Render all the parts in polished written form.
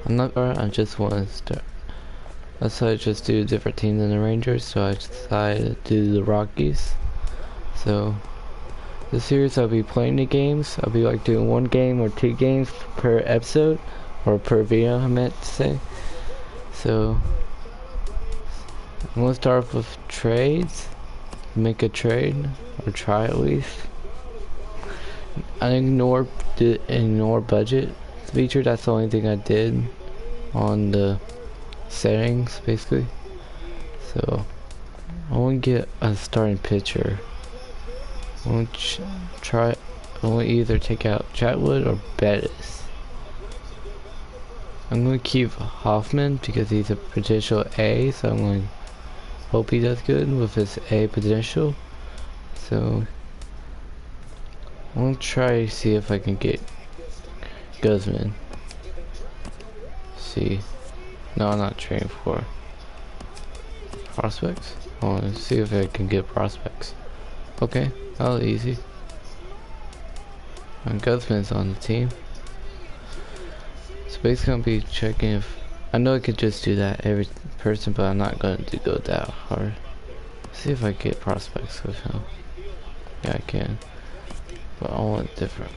I'm not sure, I just want to start. I decided to just do a different team than the Rangers, so I decided to do the Rockies. So, this series I'll be playing the games. I'll be like doing 1 game or 2 games per episode, or per video I meant to say. So, I'm gonna start off with trades. Make a trade, or try at least. I ignore budget feature. That's the only thing I did on the settings, basically. So I want to get a starting pitcher. I want to either take out Chatwood or Bettis. I'm going to keep Hoffman because he's a potential A, so I'm going to hope he does good with his A potential. So I'm going to try to see if I can get Guzman. See. No, I'm not trading for prospects. I want to see if I can get prospects. Okay, that was easy. And Guzman's on the team. So basically I'll be checking if... I know I could just do that every person, but I'm not going to go that hard. See if I can get prospects with him. Yeah, I can. But I want different.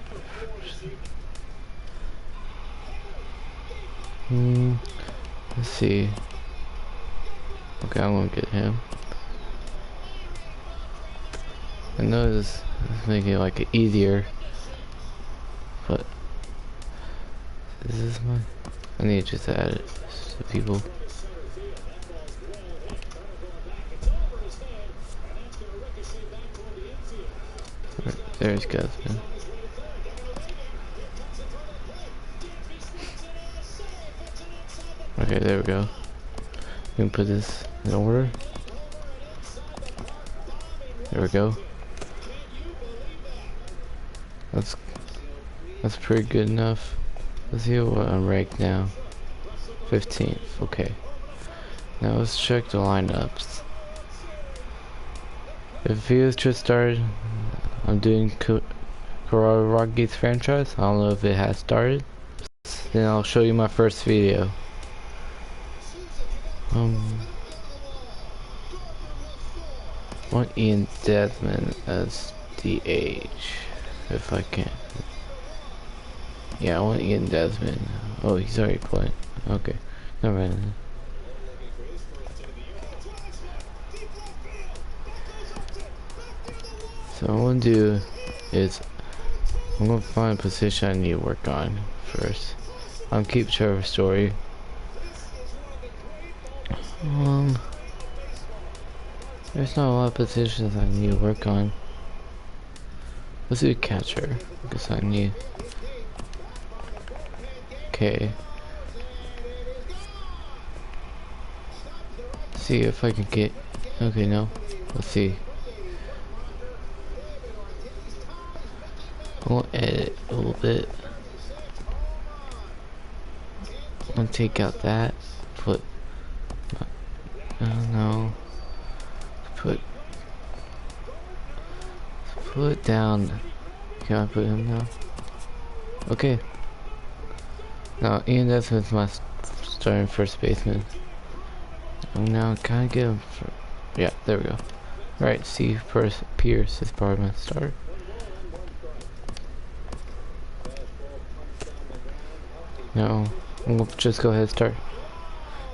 Let's see. Okay, I'm gonna get him. I know this is making it like easier, but this is my. I need to just add it to people. There's Guzman. Okay, there we go. We can put this in order. There we go. That's pretty good enough. Let's see what I'm ranked now. 15th. Okay. Now let's check the lineups. If videos just started, I'm doing Colorado Rockies franchise. I don't know if it has started. Then I'll show you my first video. I want Ian Desmond as DH, if I can. Yeah, I want Ian Desmond. Oh, he's already playing. Okay, never mind. So what I'm gonna do is I'm gonna find a position I need to work on first. I'll keep Trevor Story. There's not a lot of positions I need to work on. Let's do catcher, because I need. Okay. See if I can get. Okay, no. Let's see. I'll edit a little bit. I'm gonna take out that. Put. I don't know. Put down. Can I put him now? Okay. Now Ian Desmond's my starting first baseman. And now can I get him for, yeah, there we go. Alright, see Pierce is part of my starter. No, I'm gonna just go ahead and start.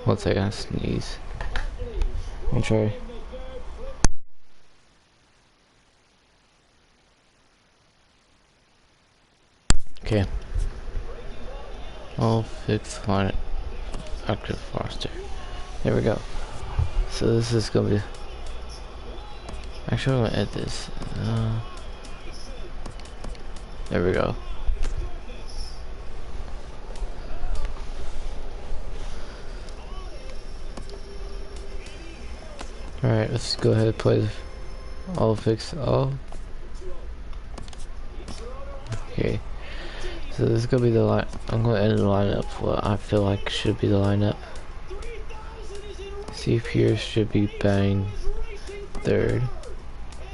One second, I sneeze. I'll try. Okay. I'll fix on it. Active Foster. There we go. So this is gonna be. Actually, I'm gonna edit this. There we go. Alright, let's go ahead and play. I'll fix all. Okay. So this is gonna be the line. I'm gonna edit the lineup. What I feel like should be the lineup. See, Pierce should be batting third.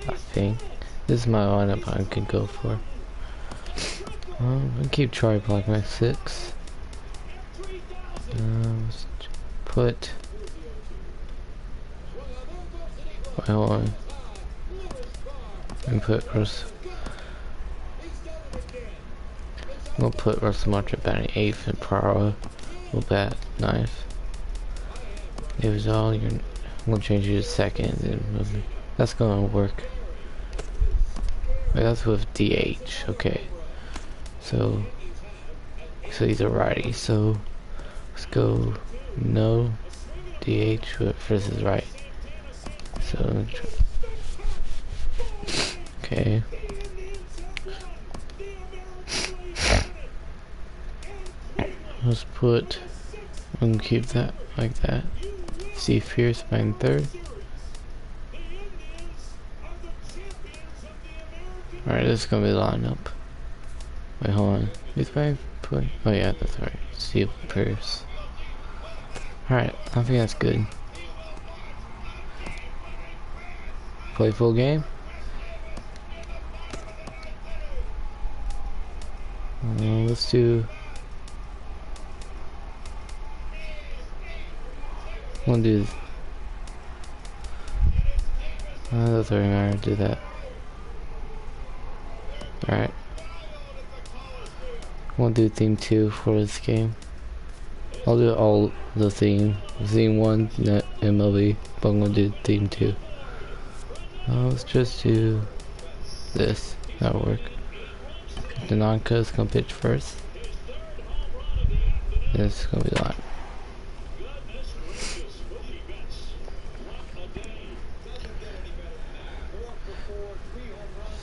I think this is my lineup I can go for. I'll keep Charlie Blackman at 6. Let's put. Wait, hold on. And put Russ. We'll put Russell Martin batting 8th and Prara will bat 9th. It was all your. We'll change you to 2nd and that's gonna work. Wait, that's with DH. Okay. So he's a righty. So let's go no DH versus right. So okay. Let's put. I'm gonna keep that like that. Steve Pierce batting 3rd. Alright, this is gonna be the lineup. Wait, hold on. Who's batting? Oh yeah, that's right. Steve Pierce. Alright, I think that's good. Play full game. Let's do. We'll do. Doesn't really matter. Do that. Alright. We'll do theme 2 for this game. I'll do all the theme. Theme 1, net MLB, but I'm gonna do theme 2. Let's just do this. That'll work. The non-cuz gonna pitch first. This is gonna be the line.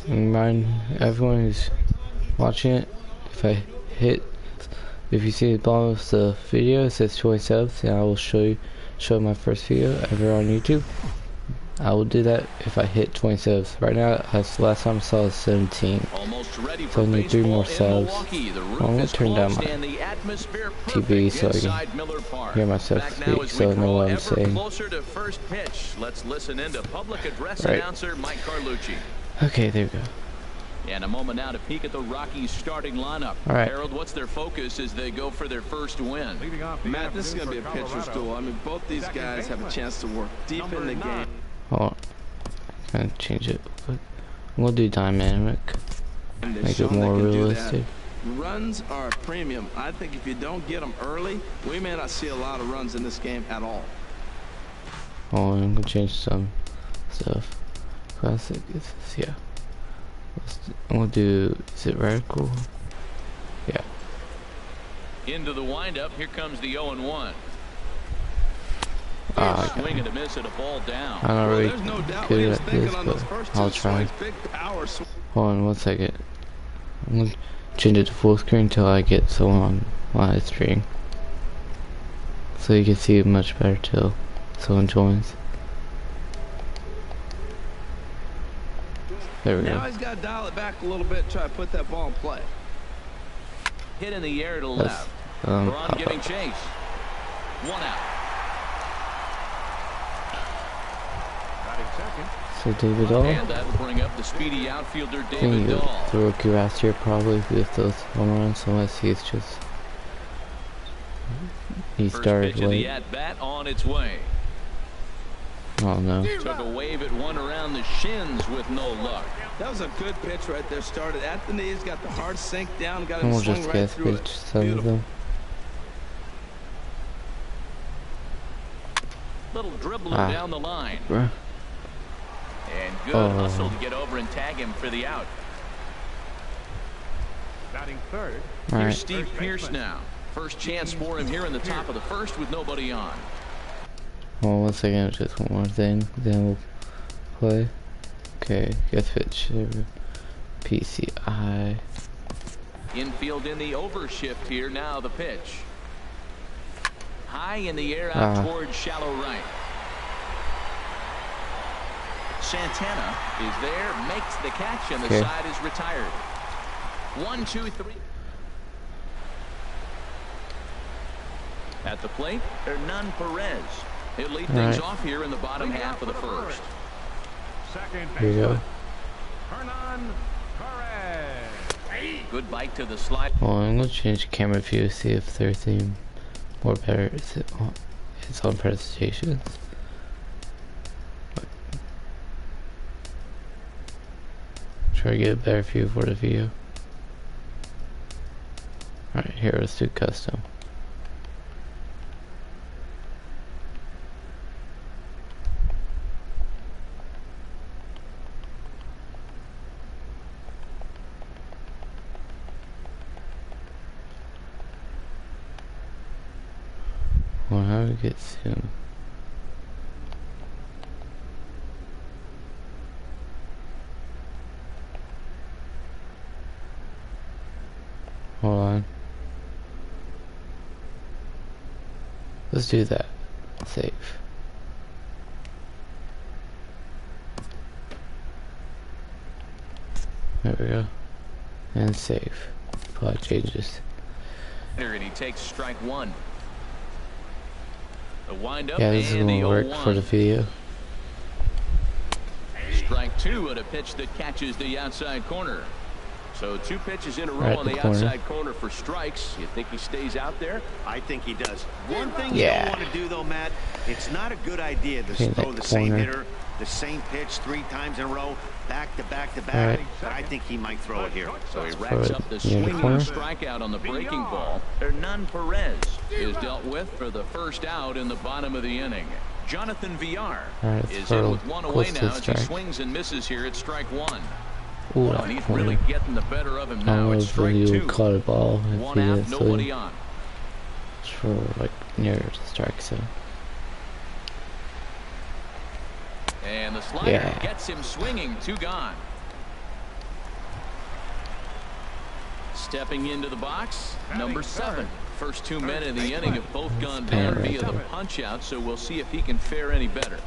Remind everyone who's watching it, if you see the bottom of the video, it says 20 subs, and I will show my first video ever on YouTube. I will do that if I hit 20 subs. Right now, that's last time I saw is 17. So I need 3 more subs. I'm gonna turn down my TV so I can hear myself speak, so I know what I'm saying. Let's listen into public address announcer Mike Carlucci. Okay, there we go. And a moment now to peek at the Rockies starting lineup. All right. Harold, what's their focus as they go for their first win? Matt, this is going to be a pitcher's duel. I mean, both these guys have a chance to work deep in the game. Hold on. I'm gonna change it. But I'm gonna do dynamic. Make it more realistic. Runs are a premium. I think if you don't get them early, we may not see a lot of runs in this game at all. Hold on, I'm gonna change some stuff. Classic is yeah. I'm gonna do. Is it radical? Yeah. Into the windup. Here comes the 0-1. Swing and a miss at a ball down. I'm not really good at this, but I'll try. Hold on 1 second. I'm gonna change it to full screen until I get someone on my screen, so you can see it much better till someone joins. There we go. Now he's got to dial it back a little bit, try to put that ball in play. Hit in the air to left. Braun giving chase. 1 out. So David Dahl. And that'll bring up the speedy outfielder I David think Dahl. the rookie last year probably with those home runs, unless he's just he started First pitch of late. the at-bat on its way. Oh no. Took a wave at one around the shins with no luck. That was a good pitch right there. Started at the knees, got the hard sink down, got him And we'll swing just right guess through which it. some of them. Little dribbling down the line. Bruh. And good hustle to get over and tag him for the out. Batting third. Here's Steve Pierce now. First chance for him here in the top of the first with nobody on. Well, 1 second, just one more thing, then we'll play. Okay, guess pitch. PCI. Infield in the overshift here. Now the pitch. High in the air out towards shallow right. Santana is there, makes the catch, and the side is retired. 1, 2, 3. At the plate, Hernan Perez. He'll lead things off here in the bottom half of the first. Second Here you go. Hernan Perez. Good bite to the slide. Well, I'm gonna change the camera view, see if their theme Or better, its own presentations. Try to get a better view for the video. Alright, here, let's do custom. Well, how do we get zoom? Hold on. Let's do that. Save. There we go. And save. Probably changes. And he takes strike one. The windup Yeah, this is and the gonna work 0-1. for the video. Strike two at a pitch that catches the outside corner. So 2 pitches in a row Right on in the the corner. outside corner for strikes. You think he stays out there? I think he does. One thing Yeah. you don't want to do, though, Matt, it's not a good idea to In throw that the same corner. hitter, the same pitch 3 times in a row, back to back to back. Right. But I think he might throw it here. So he Throw racks it up the near the swinging corner. strikeout on the breaking ball. Hernan Perez is dealt with for the first out in the bottom of the inning. Jonathan Villar Alright, let's is throw in with one away close to now the as he strike. swings and misses here at strike one. Ooh, And that he's corner. really getting the better of him I don't now. know It's if strike you two. would caught a ball if One he out, didn't nobody swing. on. It's for like near the strike zone. And the slider Yeah. gets him swinging. 2 gone. Stepping into the box, number 7. First 2 men in the inning have both gone down right via the there. punch out, so we'll see if he can fare any better.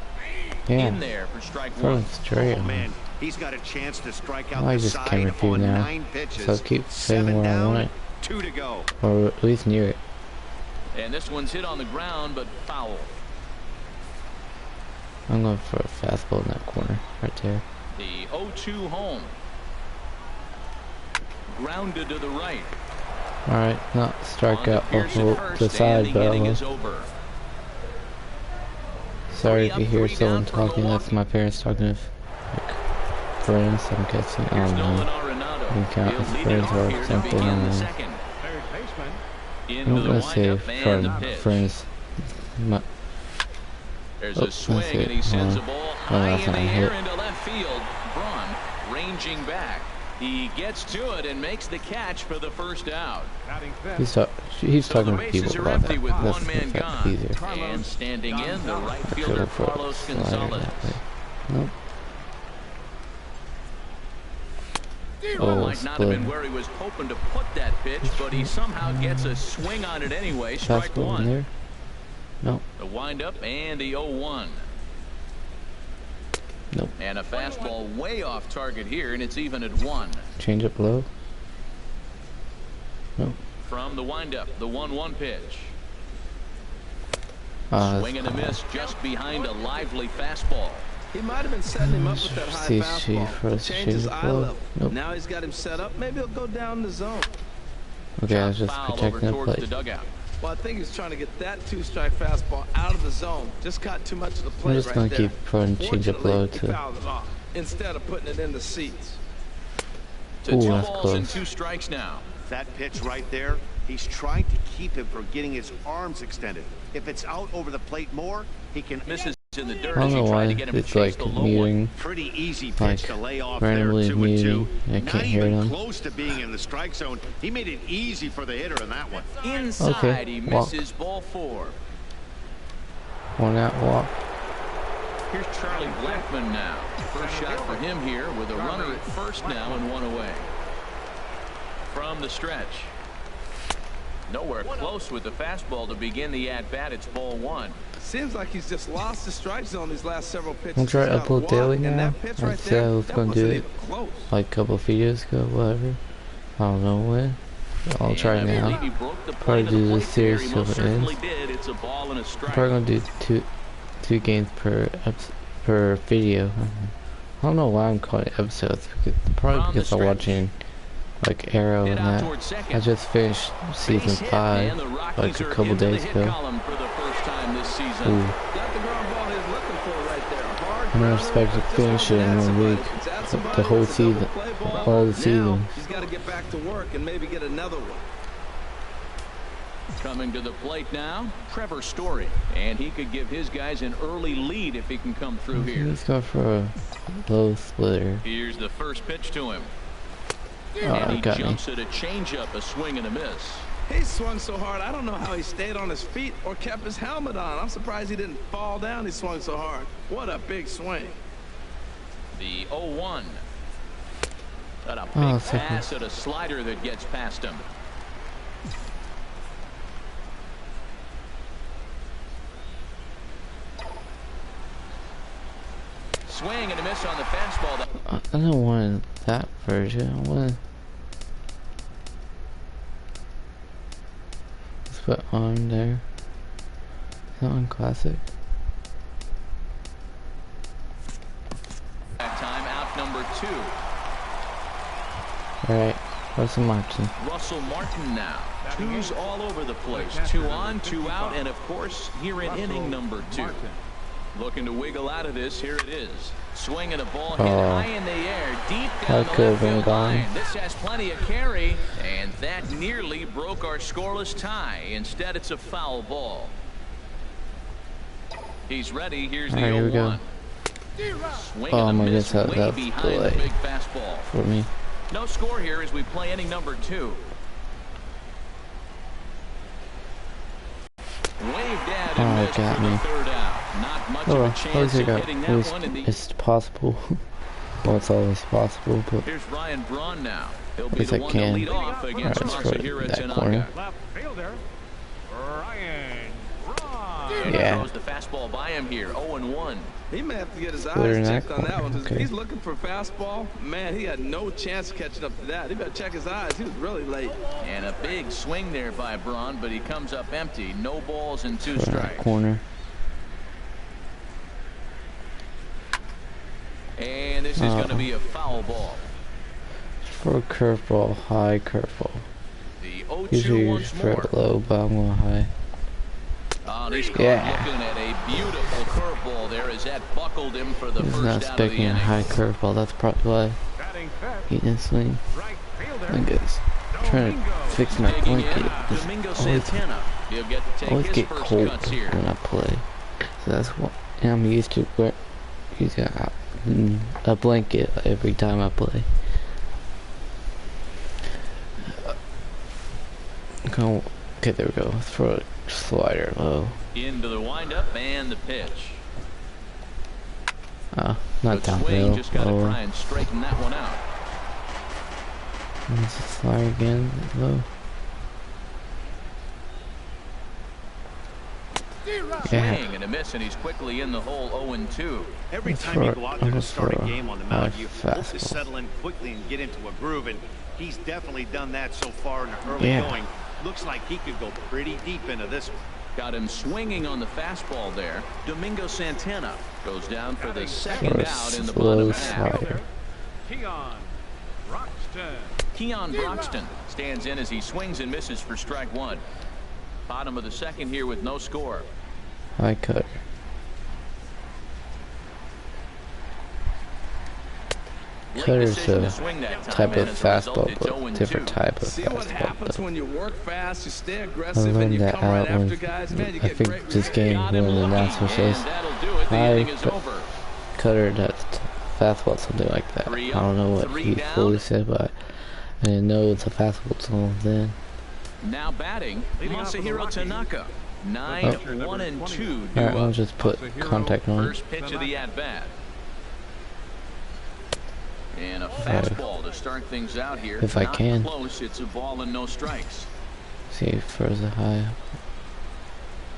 Yeah, In there for strike throwing one. straight. Oh, man, he's got a chance to strike out I the just side camera view on now, 9 pitches. so keep saying 7 where I down, want it. 2 to go. Or at least near it. And this one's hit on the ground, but foul. I'm going for a fastball in that corner, right there. The 0-2 home. Grounded to the right. Alright, not strike On to out Pierce at off first, the and side, the but inning I'm is over. sorry if 3 you up, hear 3 someone down for talking. That's Milwaukee. my parents talking to like, friends, I'm guessing. I Here's don't Nolan know. Arenado. You count He'll as lead it friends off or here to something, begin I don't the know. second. Third baseman. Into I'm the gonna say windup and the pitch. friends. There's Oh, a swing, that's it. and he sends a ball Oh, high that's in the not a air hit. into left field. Braun ranging back. He gets to it and makes the catch for the first out. Batting fifth. He's So talking the to bases people are about empty that. with That's one man makes that gone. easier. And standing in, the right Go fielder for Carlos slider Gonzalez. that way. Nope. Well, Oh, might not have been split. where he was hoping to put that pitch, but he somehow gets a swing on it anyway. Strike Fastball in one. there. Nope. The windup and the 0-1. Nope. And a fastball way off target here, and it's even at 1. Change it low. Nope. From the windup, the 1-1 pitch. Swing and a that's miss just behind a lively fastball. He might have been setting him up with that high CC fastball. first, Change change his the eye flow. level. Nope. Now he's got him set up. Maybe he'll go down the zone. okay, I was Chop just foul over protecting the towards plate. the dugout. Well, I think he's trying to get that 2-strike fastball out of the zone. Just caught too much of the plate I'm just right gonna there. keep throwing change up Fortunately, low he to. fouled it off instead of putting it in the seats. To Ooh, 2 that's balls and close. 2 strikes now. That pitch right there, he's trying to keep him from getting his arms extended. If it's out over the plate more, he can Misses in the dirt I as don't he know tried why to get him to it's chase like the low one. muting, pretty easy pitch like to lay off randomly there, 2-2. muting. I Not can't hear even them. close to being in the strike zone. He made it easy for the hitter in that one. Inside, Okay, he walk. misses ball 4. One out walk. Here's Charlie Blackmon now. First shot for him here with a runner at first now and 1 away. From the stretch. Nowhere close with the fastball to begin the at-bat. It's ball 1. Seems like he's just lost the strike zone these last several pitches. I'm trying to He's got upload walk, daily and now. that pitch I right said I there, was that gonna do wasn't it even close. like a couple of videos ago, whatever. I don't know when. I'll And try I believe now. he broke the Probably plane of the do plate this series there. He till most it ends. certainly did. It's a ball and a I'm strike. probably gonna do two games per video. I don't know why I'm calling it episodes. Probably From the because I'm stretch. watching like Arrow Hit and out that. towards second. I just finished season Base hit, 5 and the Rockies like a are couple into the days hit ago. column for the first time this season. Ooh. Got the ground ball he's looking for right there. A hard I never expected to just finish it wanted in to add 1 week. somebody. It's add The somebody, whole it's a double season, play ball. all the Now, season. he's got to get back to work and maybe get another one. Coming to the plate now, Trevor Story, and he could give his guys an early lead if he can come through here. Let's go for a low splitter. Here's the first pitch to him. Oh, And he got me. jumps at a changeup, a swing and a miss. He swung so hard, I don't know how he stayed on his feet or kept his helmet on. I'm surprised he didn't fall down. He swung so hard. What a big swing. The 0-1. And a big Oh, second. pass at a slider that gets past him. Swing and a miss on the fastball. I don't want that version. I want. Let's put on there. Is that on classic? That time out number 2. Alright, Russell Martin. Russell Martin now. Twos all over the place. 2 on, 2 out, and of course, here in inning number 2. Looking to wiggle out of this. Here it is. Swinging a ball hit high in the air, deep down the left field line. This has plenty of carry, and that nearly broke our scoreless tie. Instead, it's a foul ball. He's ready. Here's the 0-1. Here we go. Swing Oh and a my miss goodness, way that's behind the delay big fastball. for me. No score here as we play inning number 2. Waved at and missed got for the me. 3rd out. Not much of a chance of hitting that one in the... It's possible. Well, it's always possible, but Here's Ryan Braun now. He'll be Yes, the I one can. to lead off against Alright, let's go Masahiro that Tanaka. corner. Left fielder, Ryan Braun. And Yeah. throws the fastball by him here. 0-1. He may have to get his Splitter in eyes that checked on that corner, one. 'Cause okay. If he's looking for fastball, man, he had no chance of catching up to that. He better check his eyes. He was really late. And a big swing there by Braun, but he comes up empty. No balls and 2 for that strikes. corner. And this is going to be a foul ball. For a curveball, high curveball. The 0-2 Usually once for more. low, but I'm going high. Oh, this caught Yeah. looking at a beautiful curveball there as that buckled him for the He's first not out of the expecting a inning. high curveball. That's probably why Batting fifth, he didn't swing. right fielder, I guess. Trying to fix my Digging blanket. in, It's Domingo always, Santana. He'll get to take always his get first cold cuts here. when I play. So that's what and I'm used to. Where he's got a blanket every time I play. Okay, there we go. Let's throw a slider low. Into the windup and the pitch. Not Good down swing, low. just got to Lower. try and straighten that one out. Let's slider again. Low. Yeah. Swing and a miss, and he's quickly in the hole. 0-2. Every Let's time you throw go out it. there I'm to start a gonna game on the throw a mound, you hope to fastball. settle in quickly and get into a groove, and he's definitely done that so far in the early Yeah. going. Looks like he could go pretty deep into this one. Got him swinging on the fastball there. Domingo Santana goes down for the second For a out in the slow bottom half. slider. Keon Broxton. Keon Broxton stands in as he swings and misses for strike 1. Bottom of the second here with no score. High cutter. Late Cutter's decision a to swing that time, type and of as a result, fastball, it's but 0-2. different type of See what fastball. happens Though. when you work fast, you stay I aggressive, and learned you that come right out after when guys. Man, you I get think great this results. game Got when him the looking, announcer says and that'll do it. The high inning is over. cutter, that's fastball, something like that. 3 I don't know up, what 3 he down. fully said, but I didn't know it's a fastball till then. Now batting, Leading off for the Masahiro Rockies. Tanaka. 9-1-2. due Alright, I'll up. just put Masahiro contact on. First pitch of the at-bat. And a fastball to start things out here. If I Not can. close. It's a ball and no strikes. See if throws it high.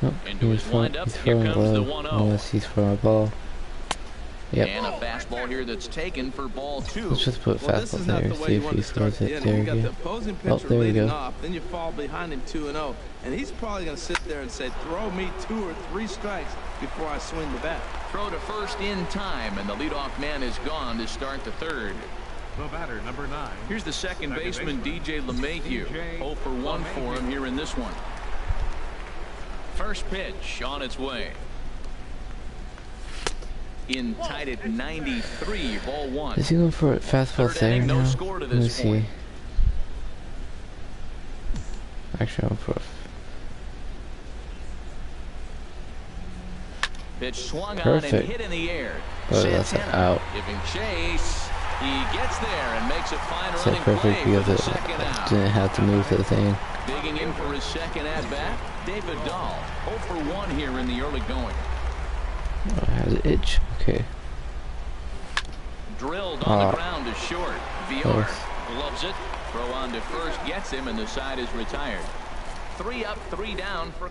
Nope, Into his windup, he's here throwing comes the low 1-0. unless he's throwing a ball. Yep. And a fastball here that's taken for ball 2. Let's just put Well, this fastball is not there. the way See you if want he to start throws the it. inning. There You got we the go. opposing Oh, pitcher there we leading go. off, then you fall behind him 2-0, and he's probably going to sit there and say, "Throw me 2 or 3 strikes before I swing the bat." Throw to first in time, and the leadoff man is gone to start the 3rd. The batter, number 9. Here's the second baseman, DJ LeMahieu. DJ 0 for 1 for him LeMahieu. here in this one. First pitch on its way. In tied at 93, ball 1. Is he going for a fastball Third there inning, no now? score to Let me this point. see. Actually, I'm for Pitch swung on and perfect. hit in the air. Oh, that's Santana out. giving chase. He gets there and makes a fine So running perfect play for because the it second out. didn't have to move the thing. Digging in for his second at-bat, David Dahl. 0 for 1 here in the early going. Oh, I had an itch. Okay. Drilled on the ground to short. Vior Close. gloves it. Throw on to first gets him, and the side is retired. 3 up, 3 down for.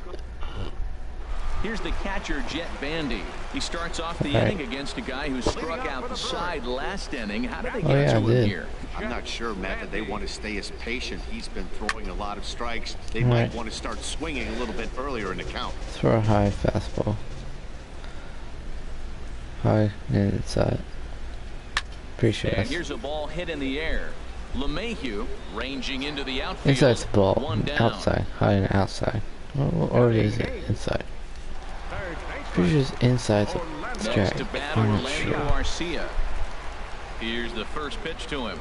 Here's the catcher, Jet Bandy. He starts off the inning against a guy who struck out the side last inning. How did they get to him here? I'm not sure, Matt, that they want to stay as patient. He's been throwing a lot of strikes. They might want to start swinging a little bit earlier in the count. Throw a high fastball. High and inside. Pretty sure And that's here's a ball hit in the air. LeMahieu ranging into the outfield. inside's the ball. 1 down. Outside. High and outside. Or is it inside? Pretty sure it's inside Next strike. to batter, I'm not Orlando sure. Garcia. Here's the first pitch to him.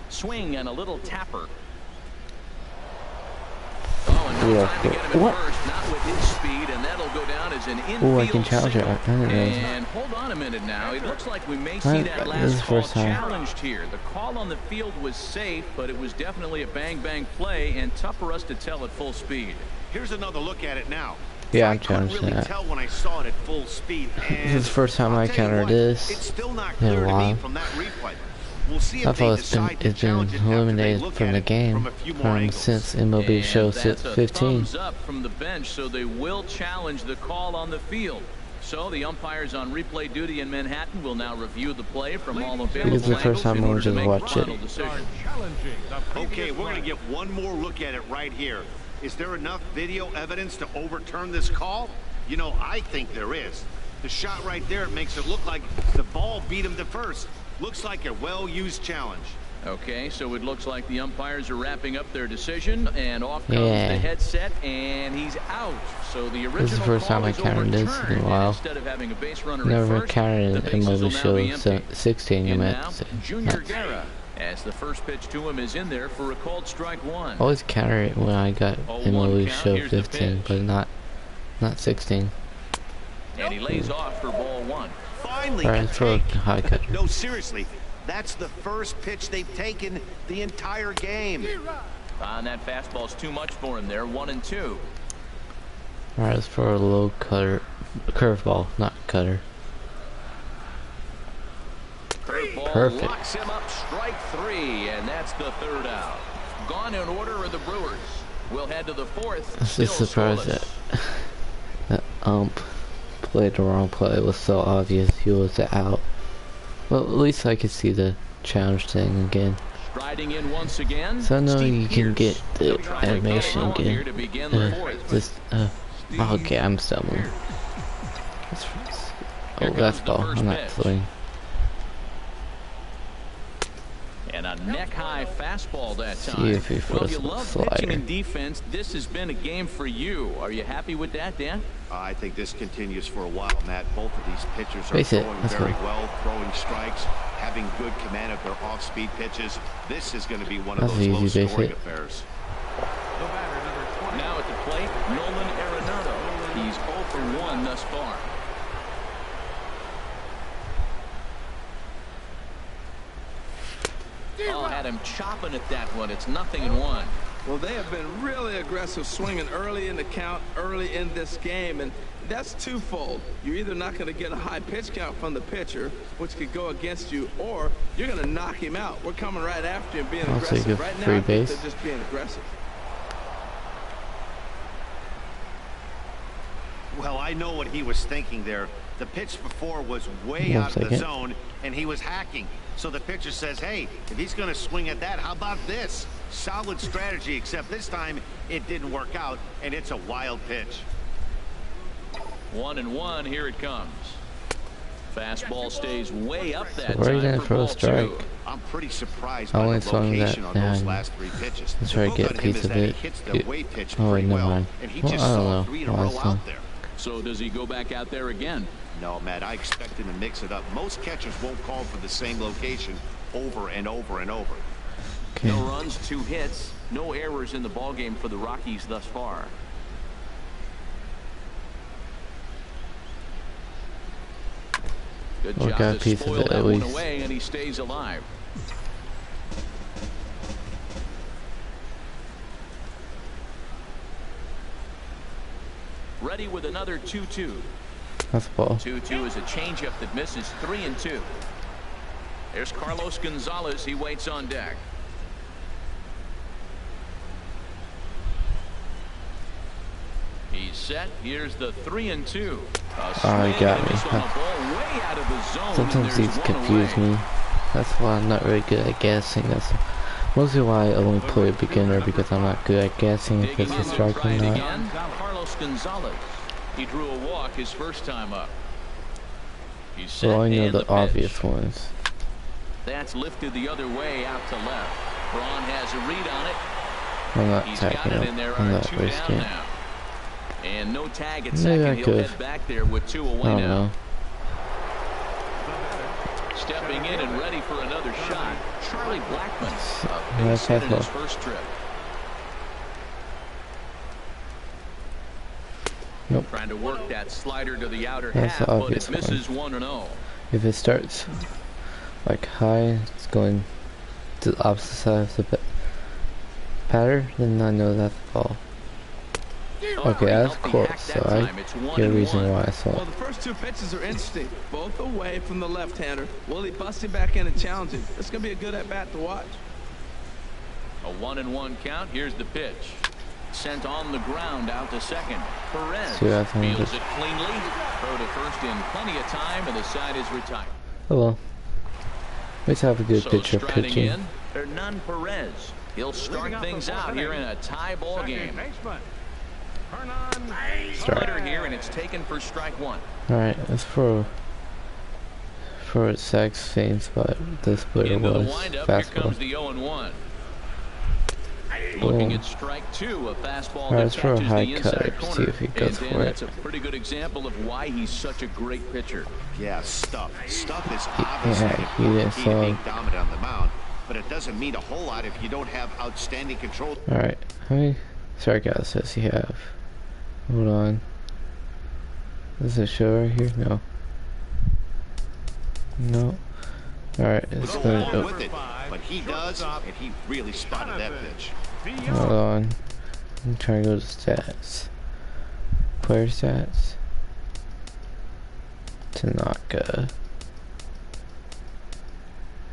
Swing and a little tapper. Oh, and no time to get him at first, not with his speed, and that'll go down as an infield Oh, I can challenge it. single. I didn't know. And hold on a minute now. It looks like we may see that This is last the call first time. challenged here. The call on the field was safe, but it was definitely a bang-bang play and tough for us to tell at full speed. Here's another look at it now. Yeah, I I'm couldn't challenging really that. tell when I saw it at full speed. This is the first time I encountered this It's still not in a clear to me while. from that replay. We'll see I if they thought decide to it's challenge it been after they eliminated look from at the it game from a few more angles. since MLB And show that's a 15. thumbs up from the bench, so they will challenge the call on the field. So the umpires on replay duty in Manhattan will now review the play from all available Because the first angles time in I order was to just make watch the it. final decision. Challenging the Okay, previous we're going to play. get one more look at it right here. Is there enough video evidence to overturn this call? You know, I think there is. The shot right there makes it look like the ball beat him to first. Looks like a well-used challenge. Okay, so it looks like the umpires are wrapping up their decision, and off comes Yeah. the headset, and he's out. So the original This is the first call time I is encountered this in a overturned, and while. Instead of having a base runner Never at first, encountered the an bases MLB will now be show empty. 16. I In meant now, to say. Junior Not- Guerra, as the first pitch to him is in there for a called strike 1. I always counter it when I got 0-1 MLB count. show Here's the 15, pitch. but not 16. And he lays off for ball 1. Finally, Alright, a throw a take. high cutter. No, seriously, that's the first pitch they've taken the entire game. And that fastball's too much for him there. 1-2. Alright, let's throw a low cutter, curveball, not cutter. Curveball Perfect. locks him up. Strike 3, and that's the third out. Gone in order are the Brewers. We'll head to the fourth. I'm just Still surprised scoreless. that played the wrong play. It was so obvious he was out. Well, at least I could see the challenge thing again. Striding in once again. So I know Steve you can Pierce. get the He'll try to animation get along here again. to begin the fourth. This, okay, I'm stumbling. Here Oh, comes that's the ball. first I'm not pitch. throwing. And a neck-high fastball that See time. if he Well, throws you a love slider. pitching and defense. This has been a game for you. Are you happy with that, Dan? I think this continues for a while, Matt. Both of these pitchers are Face it. throwing Let's very go. well, throwing strikes, having good command of their off-speed pitches. This is going to be one of That's those easy, base low-scoring hit. affairs. The batter, number 20. Now at the plate, Nolan Arenado. He's 0 for 1 thus far. Oh, had him chopping at that one. It's 0-1. Well, they have been really aggressive swinging early in the count, early in this game, and that's twofold. You're either not going to get a high pitch count from the pitcher, which could go against you, or you're going to knock him out. We're coming right after him, being I'll take aggressive. a Right now, free I think base. they're just being aggressive. Well, I know what he was thinking there. The pitch before was way One out of the second. zone, and he was hacking. So the pitcher says, hey, if he's going to swing at that, how about this? Solid strategy, except this time it didn't work out, and it's a wild pitch. 1-1. Here it comes. Fastball stays way up So that where are you time gonna for throw a ball strike? 2. I'm pretty surprised I by only the swung that location on those down. last 3 pitches. Let's The try to book get on a him piece is of that he it. hits the way pitch Oh wait, pretty never well, mind. and he Well, just I don't saw know 3 in a why row so. out there. So does he go back out there again? No, Matt, I expect him to mix it up. Most catchers won't call for the same location over and over and over. Okay. No runs, 2 hits, no errors in the ballgame for the Rockies thus far. Good Well, job got a to piece of spoil it that at one least. away, and he stays alive. Ready with another 2-2. That's a ball. 2-2 is a changeup that misses 3-2. There's Carlos Gonzalez. He waits on deck. He's set. Here's the 3-2. Oh, he got me. Sometimes these confuse me. That's why I'm not really good at guessing. That's mostly why I only play a beginner, because I'm not good at guessing if it's a strike or not. Again, Carlos Gonzalez. He drew a walk his first time up. He's set. Well, I know and the pitch. obvious ones. That's lifted the other way out to left. Braun has a read on it. I'm not He's got tapping it up. in there. I'm Are not 2 risking down it. now. And no tag at Maybe second. I He'll could. head back there with 2 away I don't now. know. Stepping in and ready for another shot. Charlie Blackmon. A Nice base hit in his fastball. first trip. Nope. Trying to work that slider to the outer That's half, the but obvious it misses 1-0. If it starts like high, it's going to the opposite side of the pattern, then I know that's the ball. Okay, that's close, so I get a reason why I saw Well, it. the first 2 pitches are interesting. Both away from the left-hander. Will he bust him back in and challenge him? It's going to be a good at-bat to watch. A 1-1 count. Here's the pitch. Sent on the ground out to second. Perez See what I found fields it. it cleanly. Throw to first in plenty of time, and the side is retired. Oh well. Let's have a good So pitcher striding pitching. in, Hernan Perez. He'll start things out here in a tie ball game. Slider here, and it's taken for strike 1. Alright, that's for a sex thing, but this player Into the was windup, here comes fastball. the 0-1. Looking at strike 2, a fastball that Let's throw a catches high the cutter, inside see corner. if he goes And Dan, for it. that's a pretty good example of why he's such a great pitcher. Yeah, Stuff is obviously Yeah, he the didn't key to saw being him. dominant on the mound, but it doesn't mean a whole lot if you don't have outstanding control. Alright, how many strikeouts does he have? Hold on. Does it show right here? No. No. Alright, it's Go gonna. along with it, but he does, and he really spotted that pitch. Hold on. I'm trying to go to stats. Player stats. Tanaka.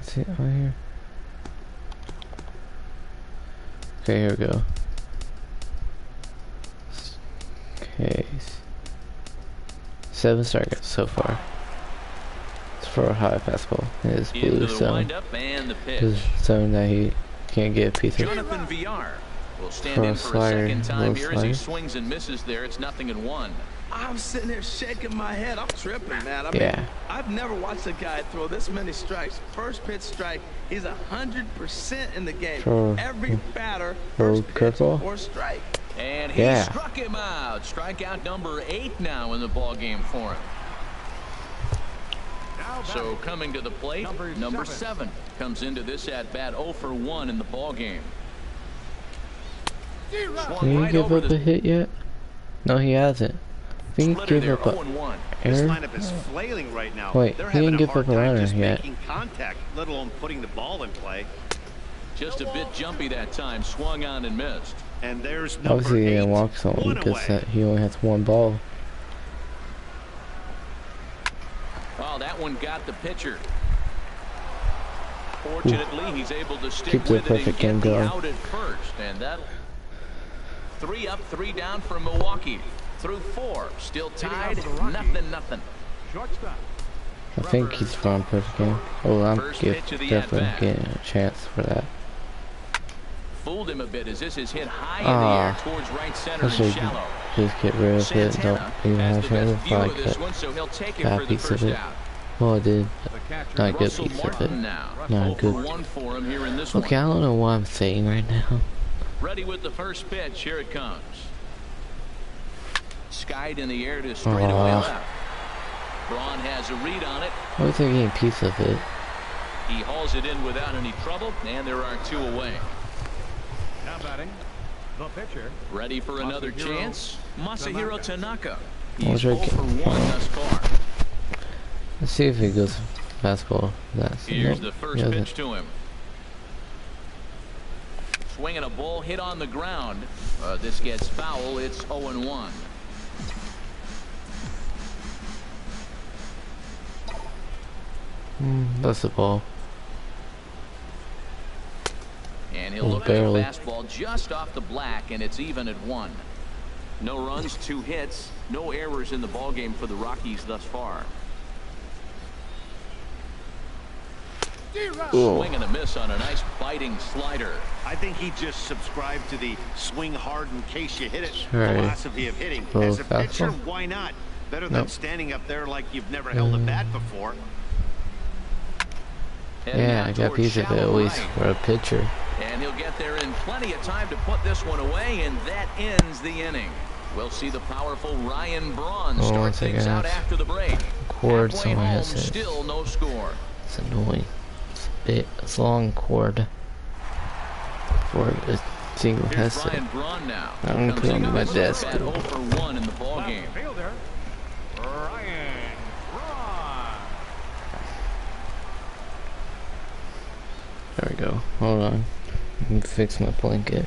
Is it on here? Okay, here we go. Okay. 7 strikeouts so far. It's for a high fastball. It is Into blue the zone. windup and the pitch. This zone that he can't get a piece of. Jonathan Villar will stand For a in for a slider, second time little here as he slider. swings and misses there. It's 0-1. I'm sitting there shaking my head. I'm tripping, man. I Yeah. mean, I've never watched a guy throw this many strikes. First pitch strike, he's 100% in the game. For- Every batter, for first pitch curveball? or strike. And he Yeah. struck him out. Strikeout number 8 now in the ball game for him. So coming to the plate, number 7 comes into this at bat 0 for 1 in the ball game. Swung Did he right give over up the a hit yet? No, he hasn't. I think he splitter gave there, up a 0-1. This error. lineup is flailing right now. Wait, They're he having didn't a give hard up a time runner just yet. making contact, let alone putting the ball in play. Just a bit jumpy that time. Swung on and missed. And there's number Obviously, he 8, didn't walk someone 1 because away. he only has 1 ball. Well, that one got the pitcher. Fortunately, he's able to stick Keep the with it and perfect get game the going. out at first. And that 3 up, 3 down for Milwaukee. Through 4. Still tied. Nothing. I think he's from perfect game. Oh, I'm First pitch of the definitely at-bat. getting a chance for that. Fooled him a bit as this is hit high in the Ah, air towards right center I and should shallow. just get rid of it. Don't Santana even has have the a chance best if view I of this could. one, so he'll take it That for the piece of first it. out. Well, I did The catcher, not get a Russell piece of it. Martin now. Not 0 good. for 1 for him here in this Okay, I one. don't know what I'm saying right now. Ready with the first pitch. Here it comes. Skied in the air to straightaway left. Braun has a read on it. I was getting a piece of it. He hauls it in without any trouble, and there are 2 away. now batting, the pitcher. Ready for another Masahiro chance. Masahiro Tanaka. I'll He's try 0 for 1 thus far. Let's see if he goes fastball. That's Here's nope, the first he pitch doesn't. to him. Swinging a ball hit on the ground. This gets foul. It's 0-1. That's the ball. And he'll Oh, look barely. at the fastball just off the black, and it's even at 1. No runs, 2 hits, no errors in the ballgame for the Rockies thus far. Oh. Swing and a miss on a nice biting slider. I think he just subscribed to the swing hard in case you hit it Right. philosophy of hitting. Oh, As a pitcher, fastball? why not? Better than Nope. standing up there like you've never held a bat before. Heading Yeah, out I got a towards piece of it at shallow least right. for a pitcher. And he'll get there in plenty of time to put this one away, and that ends the inning. We'll see the powerful Ryan Braun Oh, start one second, things out I have after the break. cord Halfway somewhere home, has it. still no score. It's annoying. It's a long cord for a single Here's headset. Ryan Braun now. I'm gonna Comes put it in on my with a desk. bat 0 for 1 in the ballgame. Left fielder, Ryan Braun. There we go. Hold on. Let me fix my blanket.